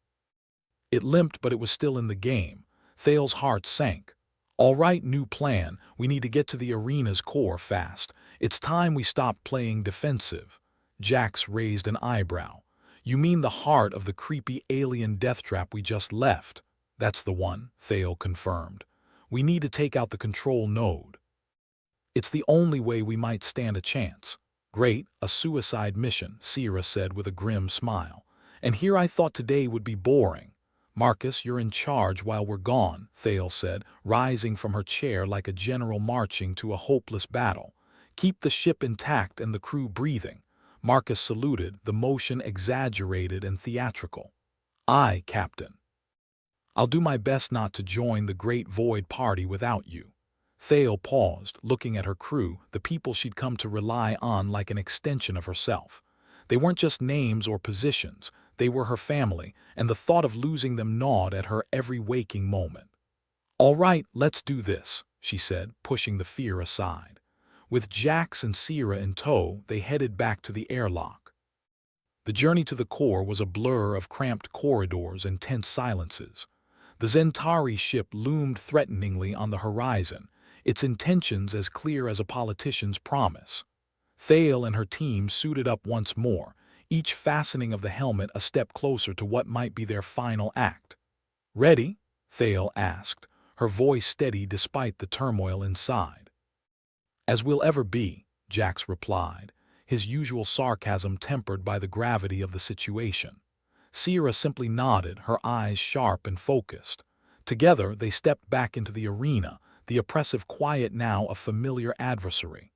It limped, but it was still in the game. Thale's heart sank. All right, new plan. We need to get to the arena's core fast. It's time we stopped playing defensive. Jax raised an eyebrow. You mean the heart of the creepy alien death trap we just left? That's the one, Thale confirmed. We need to take out the control node. It's the only way we might stand a chance. Great, a suicide mission, Sierra said with a grim smile. And here I thought today would be boring. Marcus, you're in charge while we're gone, Thale said, rising from her chair like a general marching to a hopeless battle. Keep the ship intact and the crew breathing. Marcus saluted, the motion exaggerated and theatrical. Aye, Captain. I'll do my best not to join the Great Void Party without you. Thale paused, looking at her crew, the people she'd come to rely on like an extension of herself. They weren't just names or positions, they were her family, and the thought of losing them gnawed at her every waking moment. All right, let's do this, she said, pushing the fear aside. With Jax and Sierra in tow, they headed back to the airlock. The journey to the core was a blur of cramped corridors and tense silences. The Zentauri ship loomed threateningly on the horizon, its intentions as clear as a politician's promise. Thale and her team suited up once more, each fastening of the helmet a step closer to what might be their final act. Ready? Thale asked, her voice steady despite the turmoil inside. As we'll ever be, Jax replied, his usual sarcasm tempered by the gravity of the situation. Sierra simply nodded, her eyes sharp and focused. Together, they stepped back into the arena, the oppressive quiet now a familiar adversary.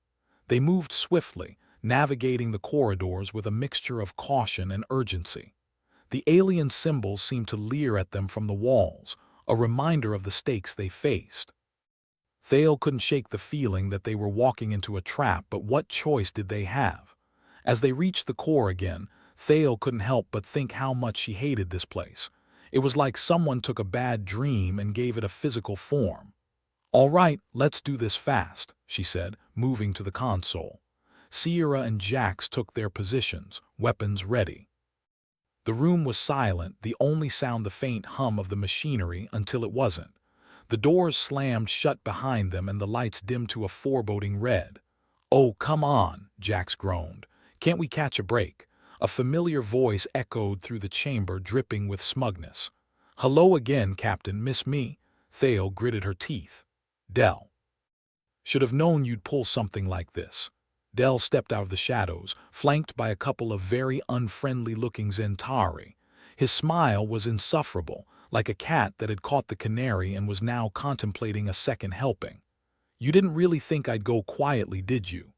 They moved swiftly, navigating the corridors with a mixture of caution and urgency. The alien symbols seemed to leer at them from the walls, a reminder of the stakes they faced. Thale couldn't shake the feeling that they were walking into a trap, but what choice did they have? As they reached the core again, Thale couldn't help but think how much she hated this place. It was like someone took a bad dream and gave it a physical form. All right, let's do this fast, she said, moving to the console. Sierra and Jax took their positions, weapons ready. The room was silent, the only sound the faint hum of the machinery until it wasn't. The doors slammed shut behind them and the lights dimmed to a foreboding red. Oh, come on, Jax groaned. Can't we catch a break? A familiar voice echoed through the chamber, dripping with smugness. Hello again, Captain, miss me? Thale gritted her teeth. Del. Should have known you'd pull something like this. Del stepped out of the shadows, flanked by a couple of very unfriendly-looking Zentauri. His smile was insufferable, like a cat that had caught the canary and was now contemplating a second helping. You didn't really think I'd go quietly, did you?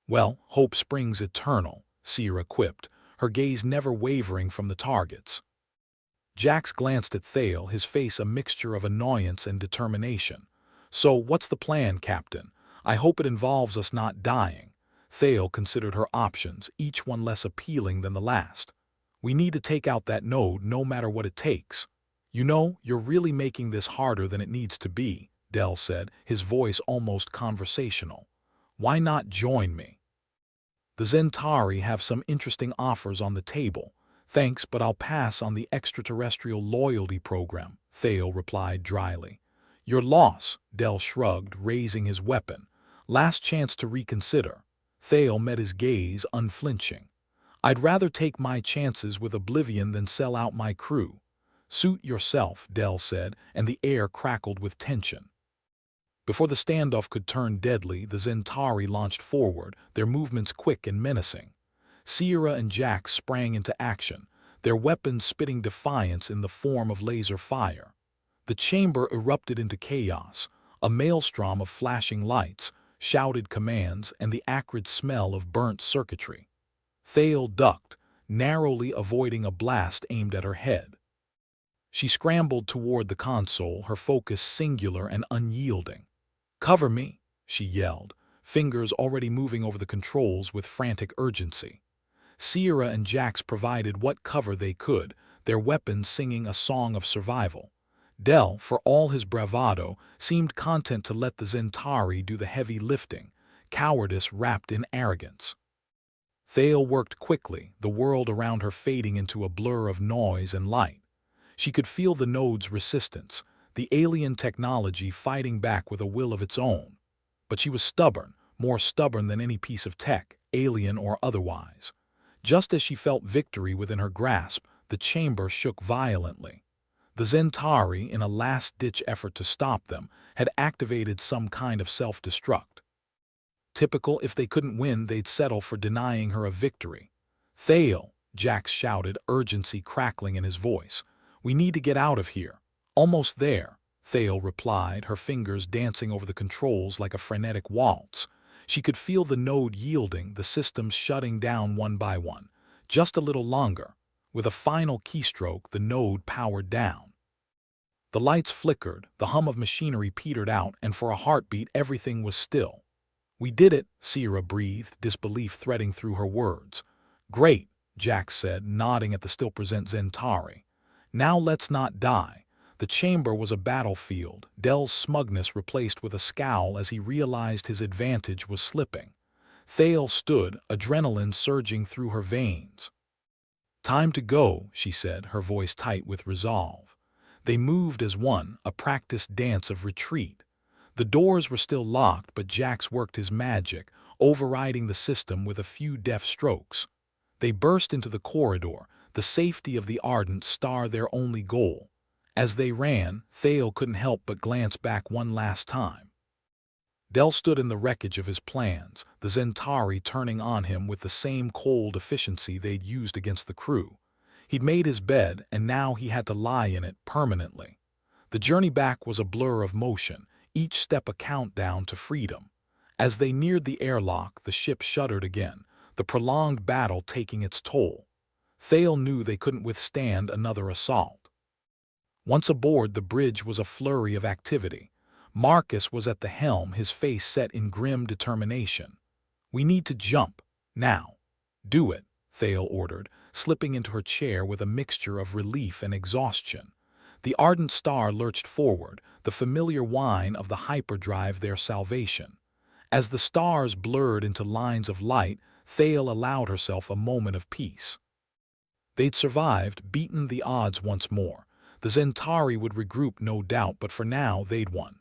Well, hope springs eternal, Sierra quipped, her gaze never wavering from the targets. Jax glanced at Thale, his face a mixture of annoyance and determination. So, what's the plan, Captain? I hope it involves us not dying. Thale considered her options, each one less appealing than the last. We need to take out that node no matter what it takes. You know, you're really making this harder than it needs to be, Del said, his voice almost conversational. Why not join me? The Zentauri have some interesting offers on the table. Thanks, but I'll pass on the extraterrestrial loyalty program, Thale replied dryly. Your loss, Del shrugged, raising his weapon. Last chance to reconsider. Thale met his gaze, unflinching. I'd rather take my chances with oblivion than sell out my crew. Suit yourself, Del said, and the air crackled with tension. Before the standoff could turn deadly, the Zentari launched forward, their movements quick and menacing. Sierra and Jax sprang into action, their weapons spitting defiance in the form of laser fire. The chamber erupted into chaos, a maelstrom of flashing lights, shouted commands, and the acrid smell of burnt circuitry. Thale ducked, narrowly avoiding a blast aimed at her head. She scrambled toward the console, her focus singular and unyielding. "Cover me," she yelled, fingers already moving over the controls with frantic urgency. Sierra and Jax provided what cover they could, their weapons singing a song of survival. Del, for all his bravado, seemed content to let the Zentari do the heavy lifting, cowardice wrapped in arrogance. Thale worked quickly, the world around her fading into a blur of noise and light. She could feel the node's resistance, the alien technology fighting back with a will of its own. But she was stubborn, more stubborn than any piece of tech, alien or otherwise. Just as she felt victory within her grasp, the chamber shook violently. The Zentari, in a last-ditch effort to stop them, had activated some kind of self-destruct. Typical, if they couldn't win, they'd settle for denying her a victory. "Thale," Jax shouted, urgency crackling in his voice. "We need to get out of here." "Almost there," Thale replied, her fingers dancing over the controls like a frenetic waltz. She could feel the node yielding, the systems shutting down one by one. Just a little longer. With a final keystroke, the node powered down. The lights flickered, the hum of machinery petered out, and for a heartbeat everything was still. "We did it," Sierra breathed, disbelief threading through her words. "Great," Jax said, nodding at the still present Zentari. "Now let's not die." The chamber was a battlefield, Del's smugness replaced with a scowl as he realized his advantage was slipping. Thale stood, adrenaline surging through her veins. "Time to go," she said, her voice tight with resolve. They moved as one, a practiced dance of retreat. The doors were still locked, but Jax worked his magic, overriding the system with a few deft strokes. They burst into the corridor, the safety of the Ardent Star their only goal. As they ran, Thale couldn't help but glance back one last time. Del stood in the wreckage of his plans, the Zentari turning on him with the same cold efficiency they'd used against the crew. He'd made his bed, and now he had to lie in it permanently. The journey back was a blur of motion, each step a countdown to freedom. As they neared the airlock, the ship shuddered again, the prolonged battle taking its toll. Thale knew they couldn't withstand another assault. Once aboard, the bridge was a flurry of activity. Marcus was at the helm, his face set in grim determination. "We need to jump. Now." "Do it," Thale ordered, slipping into her chair with a mixture of relief and exhaustion. The Ardent Star lurched forward, the familiar whine of the hyperdrive their salvation. As the stars blurred into lines of light, Thale allowed herself a moment of peace. They'd survived, beaten the odds once more. The Zentari would regroup, no doubt, but for now they'd won.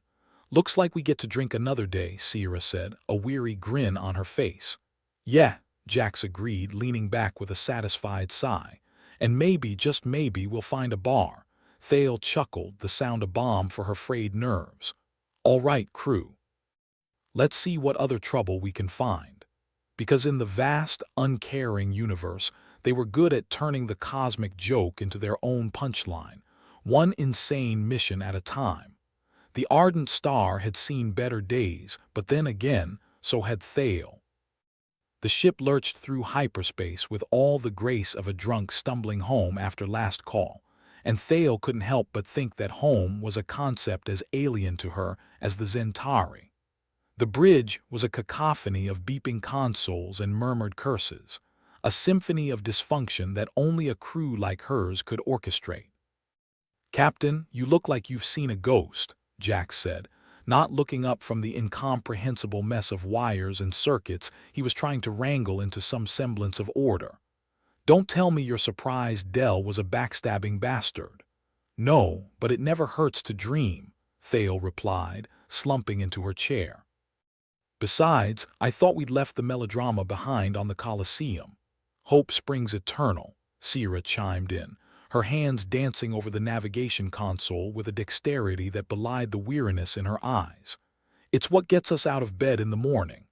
"Looks like we get to drink another day," Sierra said, a weary grin on her face. "Yeah," Jax agreed, leaning back with a satisfied sigh. "And maybe, just maybe, we'll find a bar." Thale chuckled, the sound a balm for her frayed nerves. "All right, crew. Let's see what other trouble we can find." Because in the vast, uncaring universe, they were good at turning the cosmic joke into their own punchline, one insane mission at a time. The Ardent Star had seen better days, but then again, so had Thale. The ship lurched through hyperspace with all the grace of a drunk stumbling home after last call, and Thale couldn't help but think that home was a concept as alien to her as the Zentari. The bridge was a cacophony of beeping consoles and murmured curses, a symphony of dysfunction that only a crew like hers could orchestrate. "Captain, you look like you've seen a ghost," Jax said, not looking up from the incomprehensible mess of wires and circuits he was trying to wrangle into some semblance of order. "Don't tell me you're surprised Del was a backstabbing bastard." "No, but it never hurts to dream," Thale replied, slumping into her chair. "Besides, I thought we'd left the melodrama behind on the Colosseum." "Hope springs eternal," Sierra chimed in, her hands dancing over the navigation console with a dexterity that belied the weariness in her eyes. It's what gets us out of bed in the morning.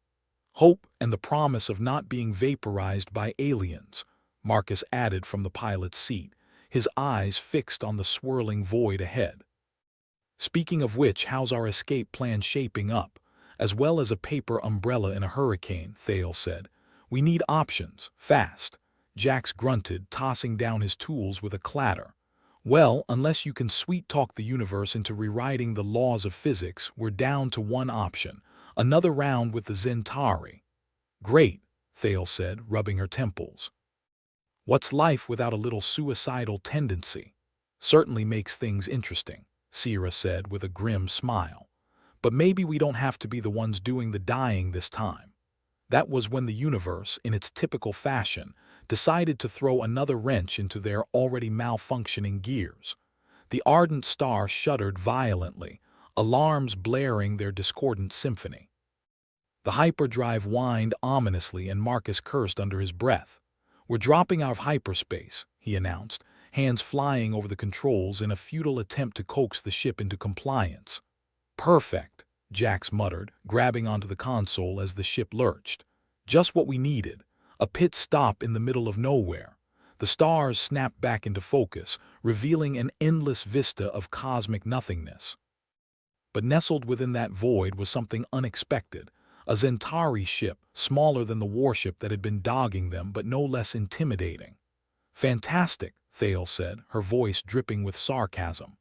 Hope and the promise of not being vaporized by aliens, Marcus added from the pilot's seat, his eyes fixed on the swirling void ahead. Speaking of which, how's our escape plan shaping up? As well as a paper umbrella in a hurricane, Thale said. We need options, fast. Jax grunted, tossing down his tools with a clatter. Well, unless you can sweet-talk the universe into rewriting the laws of physics, we're down to one option. Another round with the Zentari. Great, Thale said, rubbing her temples. What's life without a little suicidal tendency? Certainly makes things interesting, Sierra said with a grim smile. But maybe we don't have to be the ones doing the dying this time. That was when the universe, in its typical fashion, decided to throw another wrench into their already malfunctioning gears. The ardent star shuddered violently, alarms blaring their discordant symphony. The hyperdrive whined ominously and Marcus cursed under his breath. We're dropping out of hyperspace, he announced, hands flying over the controls in a futile attempt to coax the ship into compliance. Perfect, Jax muttered, grabbing onto the console as the ship lurched. Just what we needed. A pit stop in the middle of nowhere. The stars snapped back into focus, revealing an endless vista of cosmic nothingness. But nestled within that void was something unexpected. A Zentari ship, smaller than the warship that had been dogging them but no less intimidating. Fantastic, Thale said, her voice dripping with sarcasm.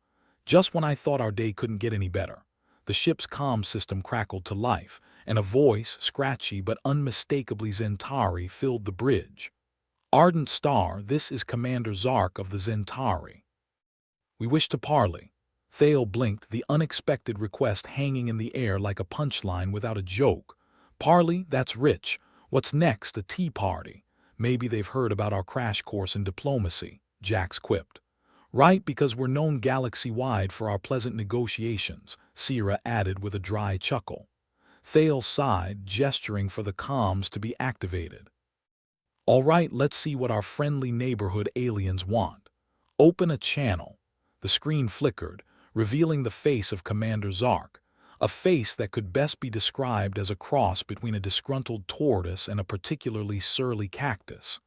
Just when I thought our day couldn't get any better. The ship's comm system crackled to life, and a voice, scratchy but unmistakably Zentari, filled the bridge. Ardent Star, this is Commander Zark of the Zentari. We wish to parley. Thale blinked, the unexpected request hanging in the air like a punchline without a joke. Parley, that's rich. What's next, a tea party? Maybe they've heard about our crash course in diplomacy, Jax quipped. Right, because we're known galaxy-wide for our pleasant negotiations, Sierra added with a dry chuckle. Thale sighed, gesturing for the comms to be activated. All right, let's see what our friendly neighborhood aliens want. Open a channel. The screen flickered, revealing the face of Commander Zark, a face that could best be described as a cross between a disgruntled tortoise and a particularly surly cactus.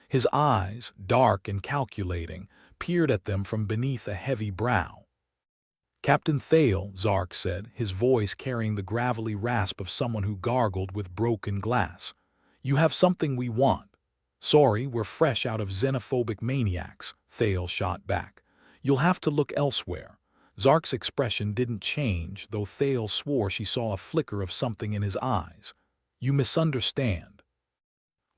His eyes, dark and calculating, peered at them from beneath a heavy brow. Captain Thale, Zark said, his voice carrying the gravelly rasp of someone who gargled with broken glass. You have something we want. Sorry, we're fresh out of xenophobic maniacs, Thale shot back. You'll have to look elsewhere. Zark's expression didn't change, though Thale swore she saw a flicker of something in his eyes. You misunderstand.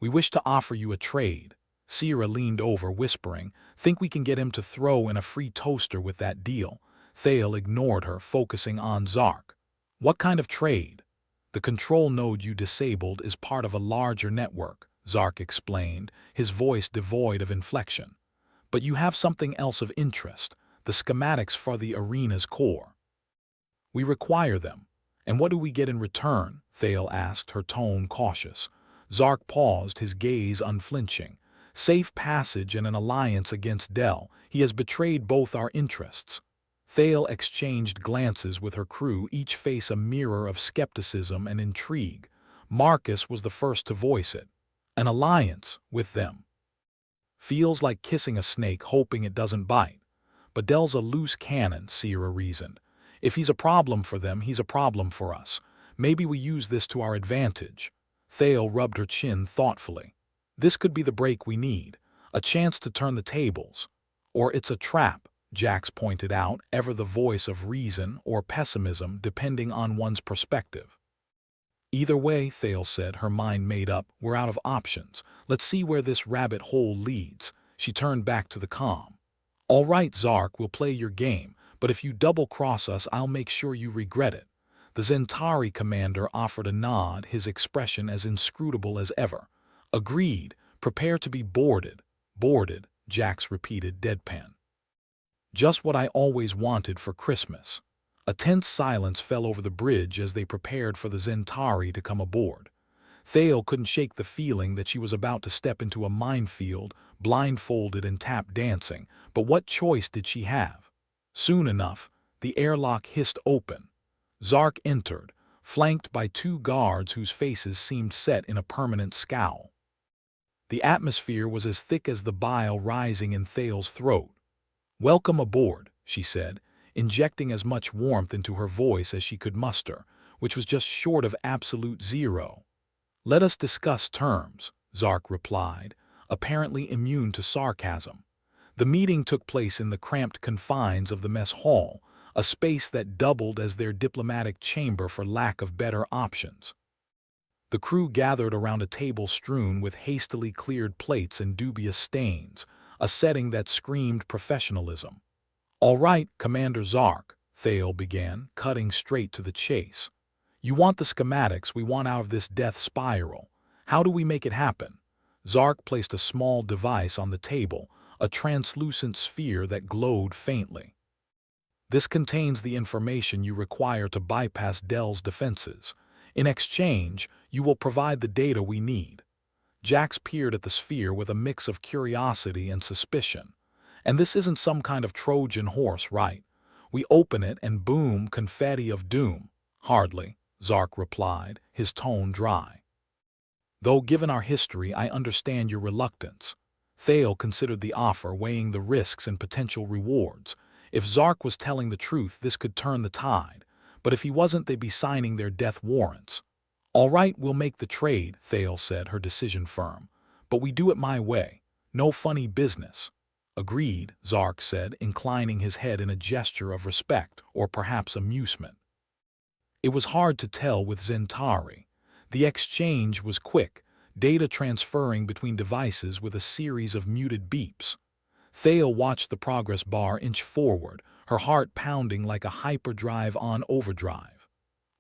We wish to offer you a trade. Sierra leaned over, whispering, think we can get him to throw in a free toaster with that deal. Thale ignored her, focusing on Zark. What kind of trade? The control node you disabled is part of a larger network, Zark explained, his voice devoid of inflection. But you have something else of interest. The schematics for the arena's core. We require them. And what do we get in return? Thale asked, her tone cautious. Zark paused, his gaze unflinching. Safe passage and an alliance against Del. He has betrayed both our interests. Thale exchanged glances with her crew, each face a mirror of skepticism and intrigue. Marcus was the first to voice it. An alliance with them. Feels like kissing a snake, hoping it doesn't bite. But Del's a loose cannon, Sierra reasoned. If he's a problem for them, he's a problem for us. Maybe we use this to our advantage. Thale rubbed her chin thoughtfully. This could be the break we need, a chance to turn the tables. Or it's a trap, Jax pointed out, ever the voice of reason or pessimism depending on one's perspective. Either way, Thale said, her mind made up, we're out of options. Let's see where this rabbit hole leads. She turned back to the comm. All right, Zark, we'll play your game, but if you double-cross us, I'll make sure you regret it. The Zentari commander offered a nod, his expression as inscrutable as ever. Agreed. Prepare to be boarded. Boarded, Jax repeated, deadpan. Just what I always wanted for Christmas. A tense silence fell over the bridge as they prepared for the Zentari to come aboard. Thale couldn't shake the feeling that she was about to step into a minefield, blindfolded and tap dancing, but what choice did she have? Soon enough, the airlock hissed open. Zark entered, flanked by two guards whose faces seemed set in a permanent scowl. The atmosphere was as thick as the bile rising in Thale's throat. "Welcome aboard," she said, injecting as much warmth into her voice as she could muster, which was just short of absolute zero. "Let us discuss terms," Zark replied, apparently immune to sarcasm. The meeting took place in the cramped confines of the mess hall, a space that doubled as their diplomatic chamber for lack of better options. The crew gathered around a table strewn with hastily cleared plates and dubious stains, a setting that screamed professionalism. "All right, Commander Zark," Thale began, cutting straight to the chase. "You want the schematics we want out of this death spiral. How do we make it happen?" Zark placed a small device on the table, a translucent sphere that glowed faintly. "This contains the information you require to bypass Dell's defenses. In exchange, you will provide the data we need." Jax peered at the sphere with a mix of curiosity and suspicion. "And this isn't some kind of Trojan horse, right? We open it and boom, confetti of doom." "Hardly," Zark replied, his tone dry. "Though given our history, I understand your reluctance." Thale considered the offer, weighing the risks and potential rewards. If Zark was telling the truth, this could turn the tide. But if he wasn't, they'd be signing their death warrants. "All right, we'll make the trade," Thale said, her decision firm. "But we do it my way. No funny business." "Agreed," Zark said, inclining his head in a gesture of respect, or perhaps amusement. It was hard to tell with Zentari. The exchange was quick, data transferring between devices with a series of muted beeps. Thale watched the progress bar inch forward, her heart pounding like a hyperdrive on overdrive.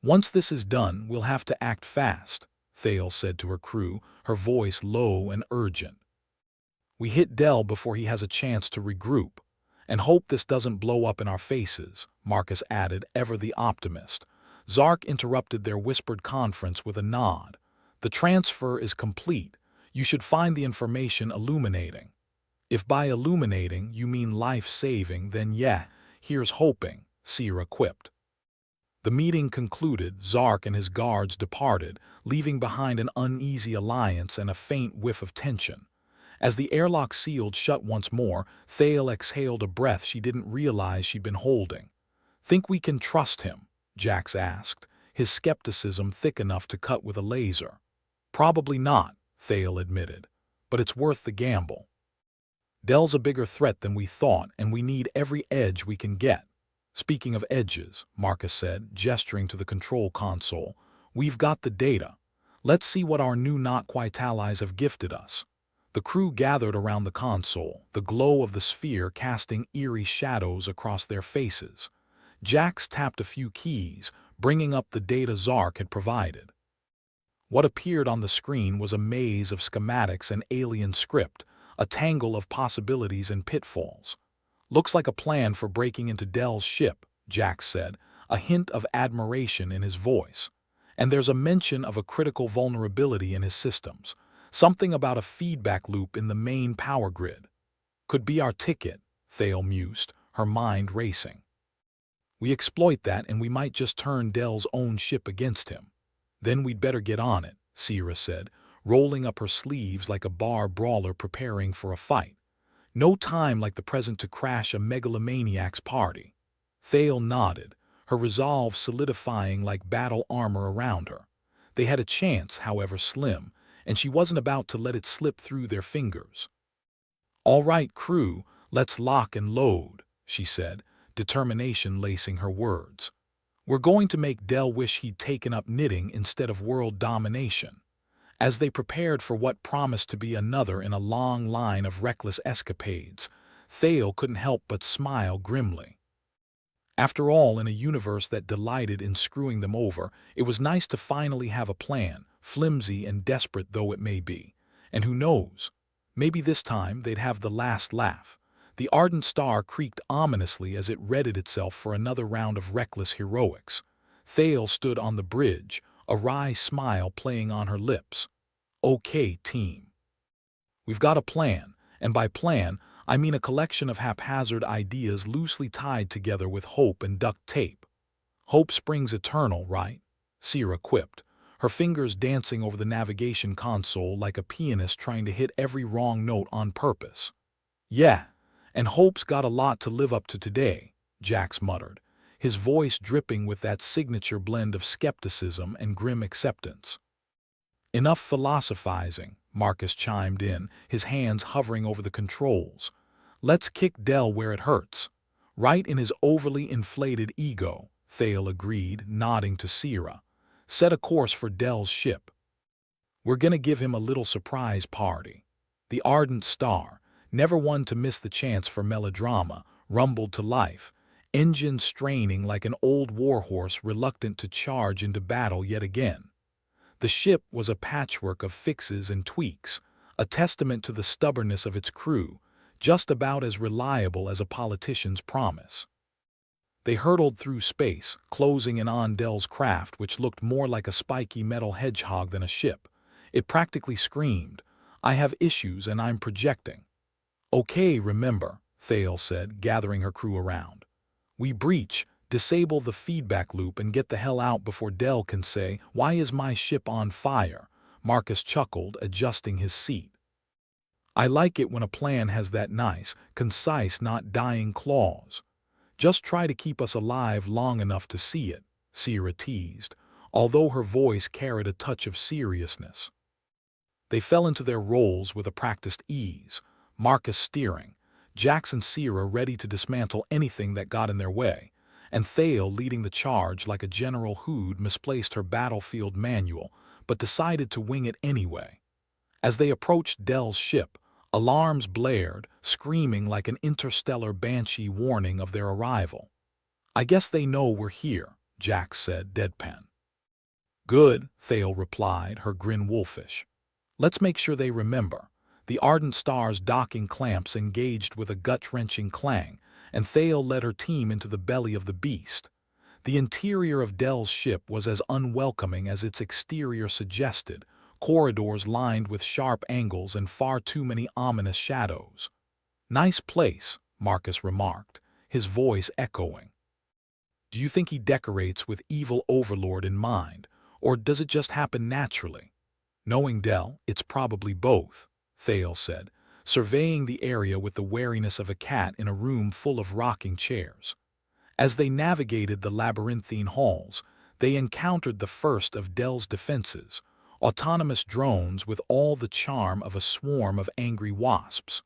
"Once this is done, we'll have to act fast," Thale said to her crew, her voice low and urgent. "We hit Dell before he has a chance to regroup. And hope this doesn't blow up in our faces," Marcus added, ever the optimist. Zark interrupted their whispered conference with a nod. "The transfer is complete. You should find the information illuminating." "If by illuminating you mean life-saving, then yeah, here's hoping," Sierra quipped. The meeting concluded, Zark and his guards departed, leaving behind an uneasy alliance and a faint whiff of tension. As the airlock sealed shut once more, Thale exhaled a breath she didn't realize she'd been holding. "Think we can trust him?" Jax asked, his skepticism thick enough to cut with a laser. "Probably not," Thale admitted, "but it's worth the gamble. Dell's a bigger threat than we thought, and we need every edge we can get." "Speaking of edges," Marcus said, gesturing to the control console, "we've got the data. Let's see what our new not-quite allies have gifted us." The crew gathered around the console, the glow of the sphere casting eerie shadows across their faces. Jax tapped a few keys, bringing up the data Zark had provided. What appeared on the screen was a maze of schematics and alien script, a tangle of possibilities and pitfalls. "Looks like a plan for breaking into Dell's ship," Jax said, a hint of admiration in his voice. "And there's a mention of a critical vulnerability in his systems, something about a feedback loop in the main power grid." "Could be our ticket," Thale mused, her mind racing. "We exploit that and we might just turn Dell's own ship against him." "Then we'd better get on it," Sierra said, rolling up her sleeves like a bar brawler preparing for a fight. "No time like the present to crash a megalomaniac's party." Thale nodded, her resolve solidifying like battle armor around her. They had a chance, however slim, and she wasn't about to let it slip through their fingers. "All right, crew, let's lock and load," she said, determination lacing her words. "We're going to make Dell wish he'd taken up knitting instead of world domination." As they prepared for what promised to be another in a long line of reckless escapades, Thale couldn't help but smile grimly. After all, in a universe that delighted in screwing them over, it was nice to finally have a plan, flimsy and desperate though it may be. And who knows? Maybe this time they'd have the last laugh. The ardent star creaked ominously as it readied itself for another round of reckless heroics. Thale stood on the bridge, a wry smile playing on her lips. "Okay, team. We've got a plan, and by plan, I mean a collection of haphazard ideas loosely tied together with hope and duct tape. Hope springs eternal, right?" Sierra quipped, her fingers dancing over the navigation console like a pianist trying to hit every wrong note on purpose. "Yeah, and Hope's got a lot to live up to today," Jax muttered, his voice dripping with that signature blend of skepticism and grim acceptance. "Enough philosophizing," Marcus chimed in, his hands hovering over the controls. "Let's kick Del where it hurts." "Right in his overly inflated ego," Thale agreed, nodding to Sierra. "Set a course for Del's ship. We're gonna give him a little surprise party." The ardent star, never one to miss the chance for melodrama, rumbled to life, engine straining like an old warhorse reluctant to charge into battle yet again. The ship was a patchwork of fixes and tweaks, a testament to the stubbornness of its crew, just about as reliable as a politician's promise. They hurtled through space, closing in on Del's craft, which looked more like a spiky metal hedgehog than a ship. It practically screamed, "I have issues and I'm projecting." "Okay, remember," Thale said, gathering her crew around. "We breach, disable the feedback loop and get the hell out before Del can say, 'Why is my ship on fire?'" Marcus chuckled, adjusting his seat. "I like it when a plan has that nice, concise, not dying clause. Just try to keep us alive long enough to see it," Sierra teased, although her voice carried a touch of seriousness. They fell into their roles with a practiced ease, Marcus steering, Jax and Sierra ready to dismantle anything that got in their way, and Thale leading the charge like a general who'd misplaced her battlefield manual but decided to wing it anyway. As they approached Del's ship, alarms blared, screaming like an interstellar banshee warning of their arrival. "I guess they know we're here," Jax said, deadpan. "Good," Thale replied, her grin wolfish. "Let's make sure they remember." The ardent star's docking clamps engaged with a gut-wrenching clang, and Thale led her team into the belly of the beast. The interior of Del's ship was as unwelcoming as its exterior suggested, corridors lined with sharp angles and far too many ominous shadows. "Nice place," Marcus remarked, his voice echoing. "Do you think he decorates with evil overlord in mind, or does it just happen naturally?" "Knowing Del, it's probably both," Thale said, surveying the area with the wariness of a cat in a room full of rocking chairs. As they navigated the labyrinthine halls, they encountered the first of Del's defenses, autonomous drones with all the charm of a swarm of angry wasps.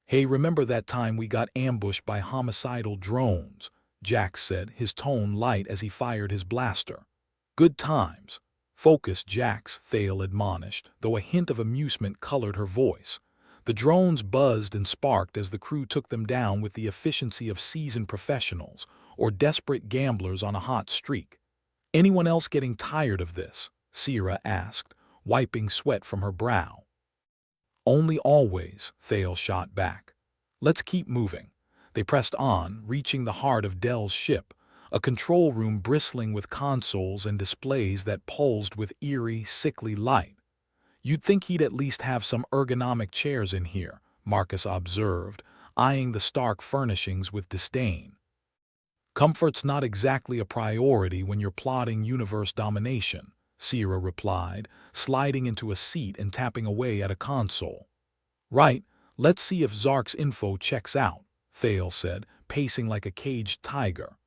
"Hey, remember that time we got ambushed by homicidal drones?" Jax said, his tone light as he fired his blaster. "Good times." "Focus, Jax," Thale admonished, though a hint of amusement colored her voice. The drones buzzed and sparked as the crew took them down with the efficiency of seasoned professionals or desperate gamblers on a hot streak. "Anyone else getting tired of this?" Sierra asked, wiping sweat from her brow. "Only always," Thale shot back. "Let's keep moving." They pressed on, reaching the heart of Del's ship, a control room bristling with consoles and displays that pulsed with eerie, sickly light. "You'd think he'd at least have some ergonomic chairs in here," Marcus observed, eyeing the stark furnishings with disdain. "Comfort's not exactly a priority when you're plotting universe domination," Sierra replied, sliding into a seat and tapping away at a console. "Right, let's see if Zark's info checks out," Thale said, pacing like a caged tiger.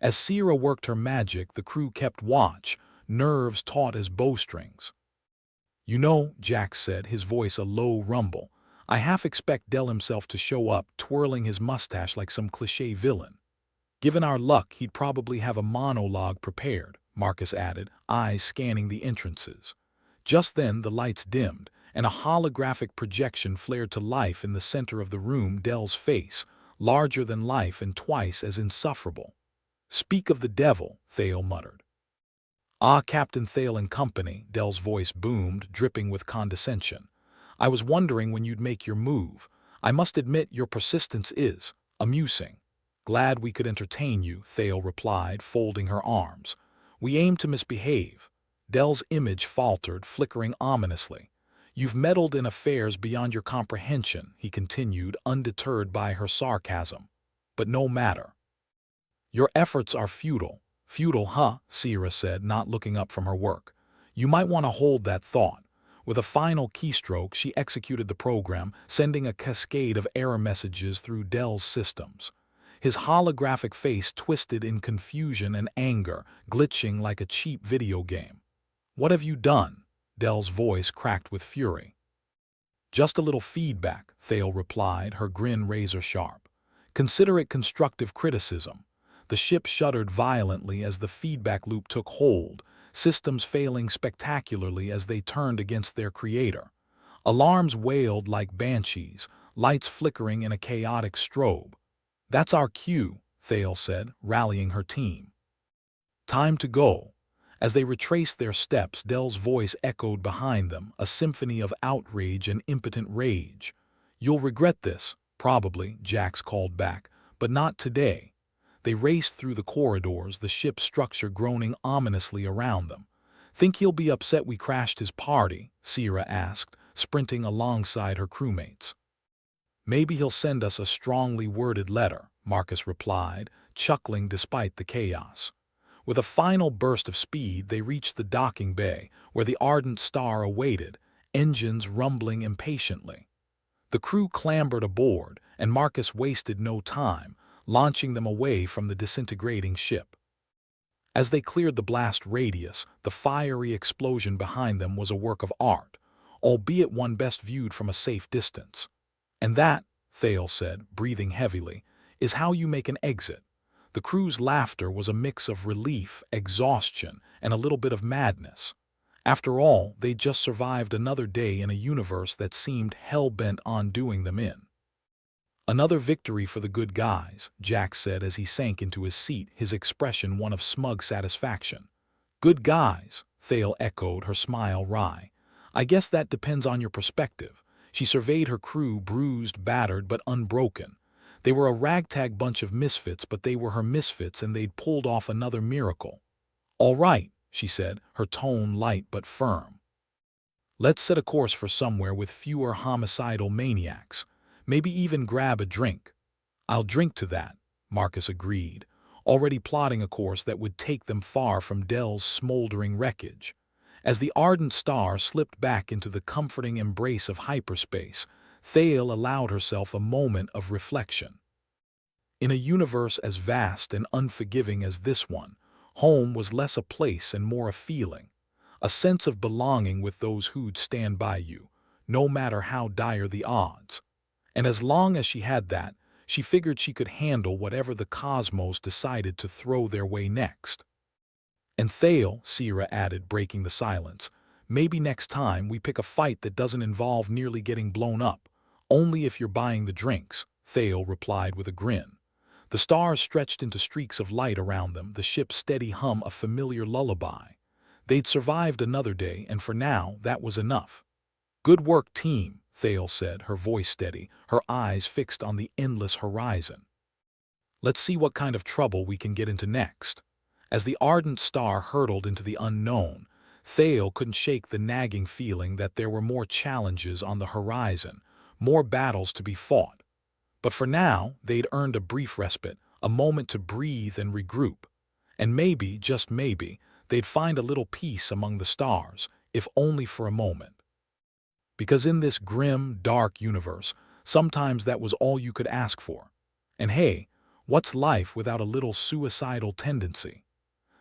As Sierra worked her magic, the crew kept watch, nerves taut as bowstrings. "You know," Jax said, his voice a low rumble, "I half expect Del himself to show up, twirling his mustache like some cliché villain." "Given our luck, he'd probably have a monologue prepared," Marcus added, eyes scanning the entrances. Just then the lights dimmed, and a holographic projection flared to life in the center of the room, Del's face, larger than life and twice as insufferable. "Speak of the devil," Thale muttered. "Ah, Captain Thale and company," Del's voice boomed, dripping with condescension. "I was wondering when you'd make your move. I must admit your persistence is amusing." "Glad we could entertain you," Thale replied, folding her arms. "We aim to misbehave." Del's image faltered, flickering ominously. "You've meddled in affairs beyond your comprehension," he continued, undeterred by her sarcasm. "But no matter. Your efforts are futile." Futile, huh? Sierra said, not looking up from her work. You might want to hold that thought. With a final keystroke, she executed the program, sending a cascade of error messages through Dell's systems. His holographic face twisted in confusion and anger, glitching like a cheap video game. What have you done? Dell's voice cracked with fury. Just a little feedback, Thale replied, her grin razor-sharp. Consider it constructive criticism. The ship shuddered violently as the feedback loop took hold, systems failing spectacularly as they turned against their creator. Alarms wailed like banshees, lights flickering in a chaotic strobe. That's our cue, Thale said, rallying her team. Time to go. As they retraced their steps, Dell's voice echoed behind them, a symphony of outrage and impotent rage. You'll regret this, probably, Jax called back, but not today. They raced through the corridors, the ship's structure groaning ominously around them. Think he'll be upset we crashed his party? Sierra asked, sprinting alongside her crewmates. Maybe he'll send us a strongly worded letter, Marcus replied, chuckling despite the chaos. With a final burst of speed, they reached the docking bay, where the ardent star awaited, engines rumbling impatiently. The crew clambered aboard, and Marcus wasted no time, launching them away from the disintegrating ship. As they cleared the blast radius, the fiery explosion behind them was a work of art, albeit one best viewed from a safe distance. And that, Thale said, breathing heavily, is how you make an exit. The crew's laughter was a mix of relief, exhaustion, and a little bit of madness. After all, they'd just survived another day in a universe that seemed hell-bent on doing them in. Another victory for the good guys, Jack said as he sank into his seat, his expression one of smug satisfaction. Good guys, Thale echoed, her smile wry. I guess that depends on your perspective. She surveyed her crew, bruised, battered, but unbroken. They were a ragtag bunch of misfits, but they were her misfits, and they'd pulled off another miracle. All right, she said, her tone light but firm. Let's set a course for somewhere with fewer homicidal maniacs. Maybe even grab a drink. I'll drink to that, Marcus agreed, already plotting a course that would take them far from Dell's smoldering wreckage. As the ardent star slipped back into the comforting embrace of hyperspace, Thale allowed herself a moment of reflection. In a universe as vast and unforgiving as this one, home was less a place and more a feeling, a sense of belonging with those who'd stand by you, no matter how dire the odds. And as long as she had that, she figured she could handle whatever the cosmos decided to throw their way next. And Thale, Sierra added, breaking the silence, maybe next time we pick a fight that doesn't involve nearly getting blown up. Only if you're buying the drinks, Thale replied with a grin. The stars stretched into streaks of light around them, the ship's steady hum a familiar lullaby. They'd survived another day, and for now, that was enough. Good work, team, Thale said, her voice steady, her eyes fixed on the endless horizon. Let's see what kind of trouble we can get into next. As the ardent star hurtled into the unknown, Thale couldn't shake the nagging feeling that there were more challenges on the horizon, more battles to be fought. But for now, they'd earned a brief respite, a moment to breathe and regroup. And maybe, just maybe, they'd find a little peace among the stars, if only for a moment. Because in this grim, dark universe, sometimes that was all you could ask for. And hey, what's life without a little suicidal tendency?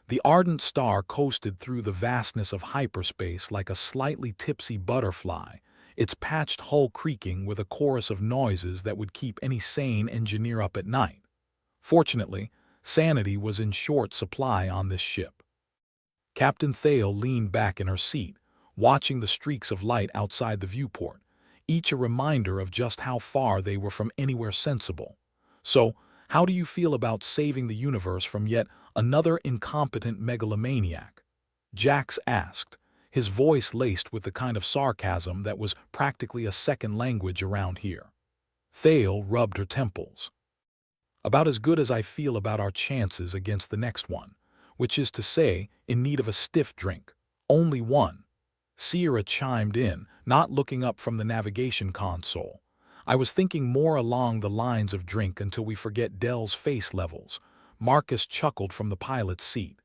The ardent star coasted through the vastness of hyperspace like a slightly tipsy butterfly, its patched hull creaking with a chorus of noises that would keep any sane engineer up at night. Fortunately, sanity was in short supply on this ship. Captain Thale leaned back in her seat, watching the streaks of light outside the viewport, each a reminder of just how far they were from anywhere sensible. So, how do you feel about saving the universe from yet another incompetent megalomaniac? Jax asked, his voice laced with the kind of sarcasm that was practically a second language around here. Thale rubbed her temples. About as good as I feel about our chances against the next one, which is to say, in need of a stiff drink. Only one. Sierra chimed in, not looking up from the navigation console. I was thinking more along the lines of drink until we forget Dell's face levels. Marcus chuckled from the pilot's seat.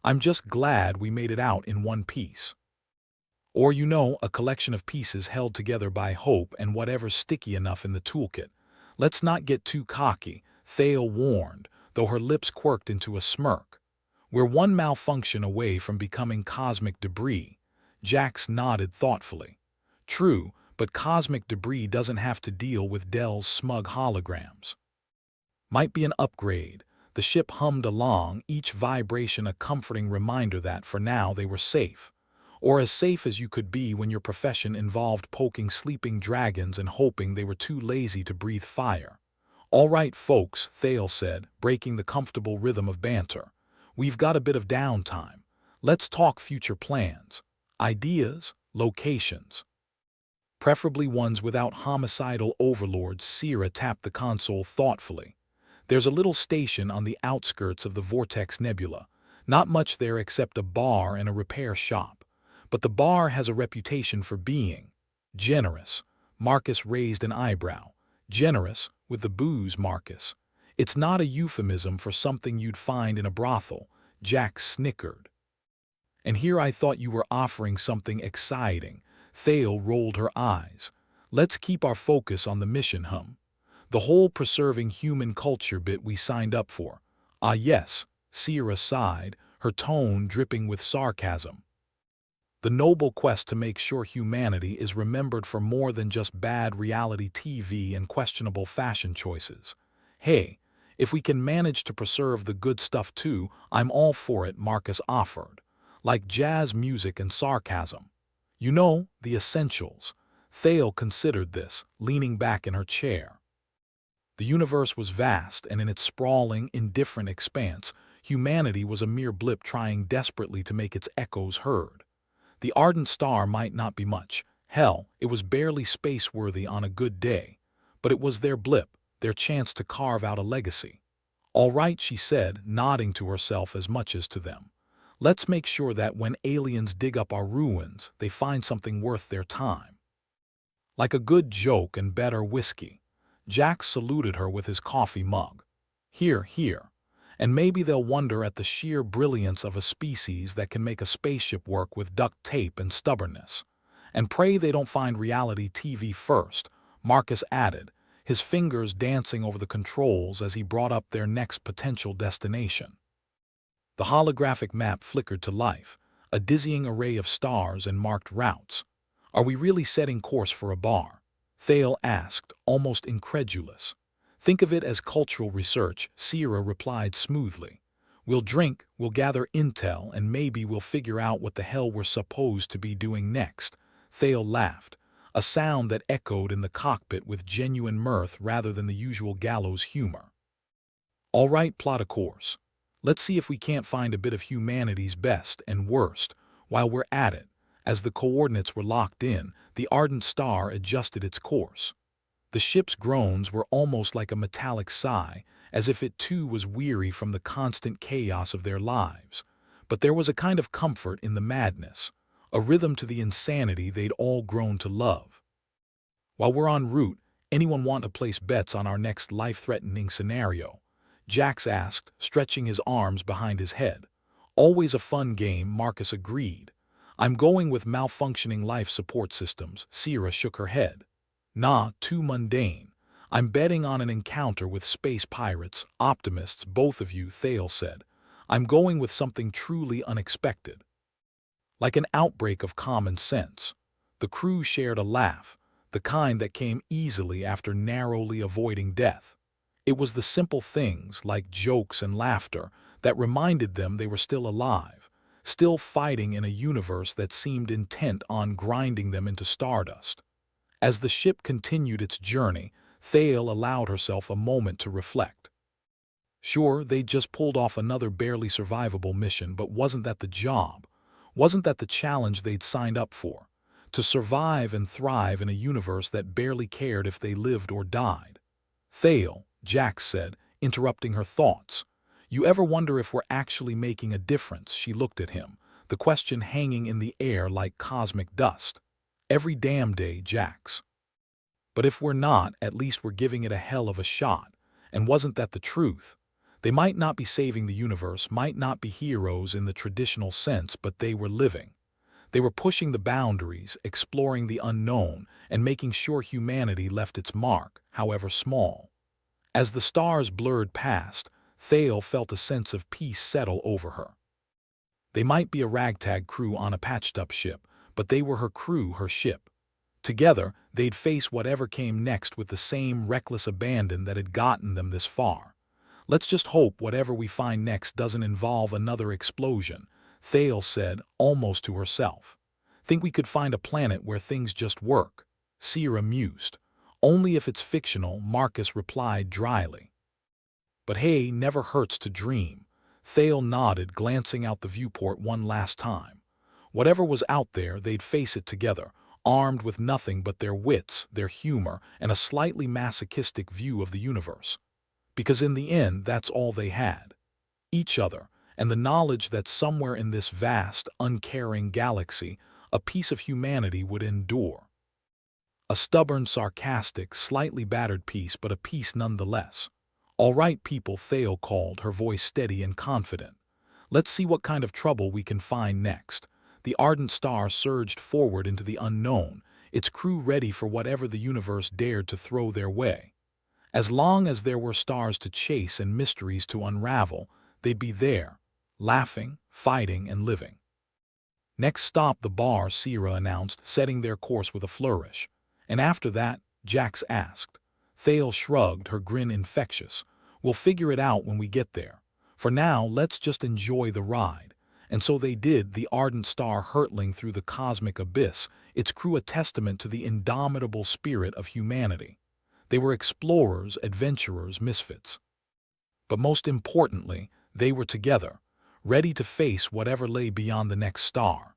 I'm just glad we made it out in one piece. Or, a collection of pieces held together by hope and whatever's sticky enough in the toolkit. Let's not get too cocky, Thale warned, though her lips quirked into a smirk. We're one malfunction away from becoming cosmic debris. Jax nodded thoughtfully. True, but cosmic debris doesn't have to deal with Dell's smug holograms. Might be an upgrade. The ship hummed along, each vibration a comforting reminder that, for now, they were safe. Or as safe as you could be when your profession involved poking sleeping dragons and hoping they were too lazy to breathe fire. All right, folks, Thale said, breaking the comfortable rhythm of banter. We've got a bit of downtime. Let's talk future plans. Ideas, locations. Preferably ones without homicidal overlords. Sierra tapped the console thoughtfully. There's a little station on the outskirts of the Vortex Nebula. Not much there except a bar and a repair shop. But the bar has a reputation for being generous. Marcus raised an eyebrow. Generous with the booze, Marcus. It's not a euphemism for something you'd find in a brothel. Jack snickered. And here I thought you were offering something exciting. Thale rolled her eyes. Let's keep our focus on the mission, the whole preserving human culture bit we signed up for. Ah yes, Sierra sighed, her tone dripping with sarcasm. The noble quest to make sure humanity is remembered for more than just bad reality TV and questionable fashion choices. Hey, if we can manage to preserve the good stuff too, I'm all for it, Marcus offered. Like jazz music and sarcasm. The essentials. Thale considered this, leaning back in her chair. The universe was vast, and in its sprawling, indifferent expanse, humanity was a mere blip trying desperately to make its echoes heard. The ardent star might not be much. Hell, it was barely space-worthy on a good day. But it was their blip, their chance to carve out a legacy. All right, she said, nodding to herself as much as to them. Let's make sure that when aliens dig up our ruins, they find something worth their time. Like a good joke and better whiskey. Jax saluted her with his coffee mug. Here, here. And maybe they'll wonder at the sheer brilliance of a species that can make a spaceship work with duct tape and stubbornness. And pray they don't find reality TV first, Marcus added, his fingers dancing over the controls as he brought up their next potential destination. The holographic map flickered to life, a dizzying array of stars and marked routes. Are we really setting course for a bar? Thale asked, almost incredulous. Think of it as cultural research, Sierra replied smoothly. We'll drink, we'll gather intel, and maybe we'll figure out what the hell we're supposed to be doing next. Thale laughed, a sound that echoed in the cockpit with genuine mirth rather than the usual gallows humor. All right, plot a course. Let's see if we can't find a bit of humanity's best and worst while we're at it. As the coordinates were locked in, the ardent star adjusted its course. The ship's groans were almost like a metallic sigh, as if it too was weary from the constant chaos of their lives. But there was a kind of comfort in the madness, a rhythm to the insanity they'd all grown to love. While we're en route, anyone want to place bets on our next life-threatening scenario? Jax asked, stretching his arms behind his head. Always a fun game, Marcus agreed. I'm going with malfunctioning life support systems, Sierra shook her head. Nah, too mundane. I'm betting on an encounter with space pirates, optimists, both of you, Thale said. I'm going with something truly unexpected. Like an outbreak of common sense. The crew shared a laugh, the kind that came easily after narrowly avoiding death. It was the simple things, like jokes and laughter, that reminded them they were still alive, still fighting in a universe that seemed intent on grinding them into stardust. As the ship continued its journey, Thale allowed herself a moment to reflect. Sure, they'd just pulled off another barely survivable mission, but wasn't that the job? Wasn't that the challenge they'd signed up for? To survive and thrive in a universe that barely cared if they lived or died. Thale, Jax said, interrupting her thoughts. You ever wonder if we're actually making a difference? She looked at him, the question hanging in the air like cosmic dust. Every damn day, Jax. But if we're not, at least we're giving it a hell of a shot. And wasn't that the truth? They might not be saving the universe, might not be heroes in the traditional sense, but they were living. They were pushing the boundaries, exploring the unknown, and making sure humanity left its mark, however small. As the stars blurred past, Thale felt a sense of peace settle over her. They might be a ragtag crew on a patched-up ship, but they were her crew, her ship. Together, they'd face whatever came next with the same reckless abandon that had gotten them this far. "Let's just hope whatever we find next doesn't involve another explosion," Thale said, almost to herself. "Think we could find a planet where things just work?" Sierra mused. "Only if it's fictional," Marcus replied dryly. "But hey, never hurts to dream." Thale nodded, glancing out the viewport one last time. Whatever was out there, they'd face it together, armed with nothing but their wits, their humor, and a slightly masochistic view of the universe. Because in the end, that's all they had. Each other, and the knowledge that somewhere in this vast, uncaring galaxy, a piece of humanity would endure. A stubborn, sarcastic, slightly battered piece, but a piece nonetheless. "All right, people," Thale called, her voice steady and confident. "Let's see what kind of trouble we can find next." The ardent star surged forward into the unknown, its crew ready for whatever the universe dared to throw their way. As long as there were stars to chase and mysteries to unravel, they'd be there, laughing, fighting, and living. "Next stop, the bar," Sierra announced, setting their course with a flourish. "And after that?" Jax asked. Thale shrugged, her grin infectious. "We'll figure it out when we get there. For now, let's just enjoy the ride." And so they did, the ardent star hurtling through the cosmic abyss, its crew a testament to the indomitable spirit of humanity. They were explorers, adventurers, misfits. But most importantly, they were together, ready to face whatever lay beyond the next star.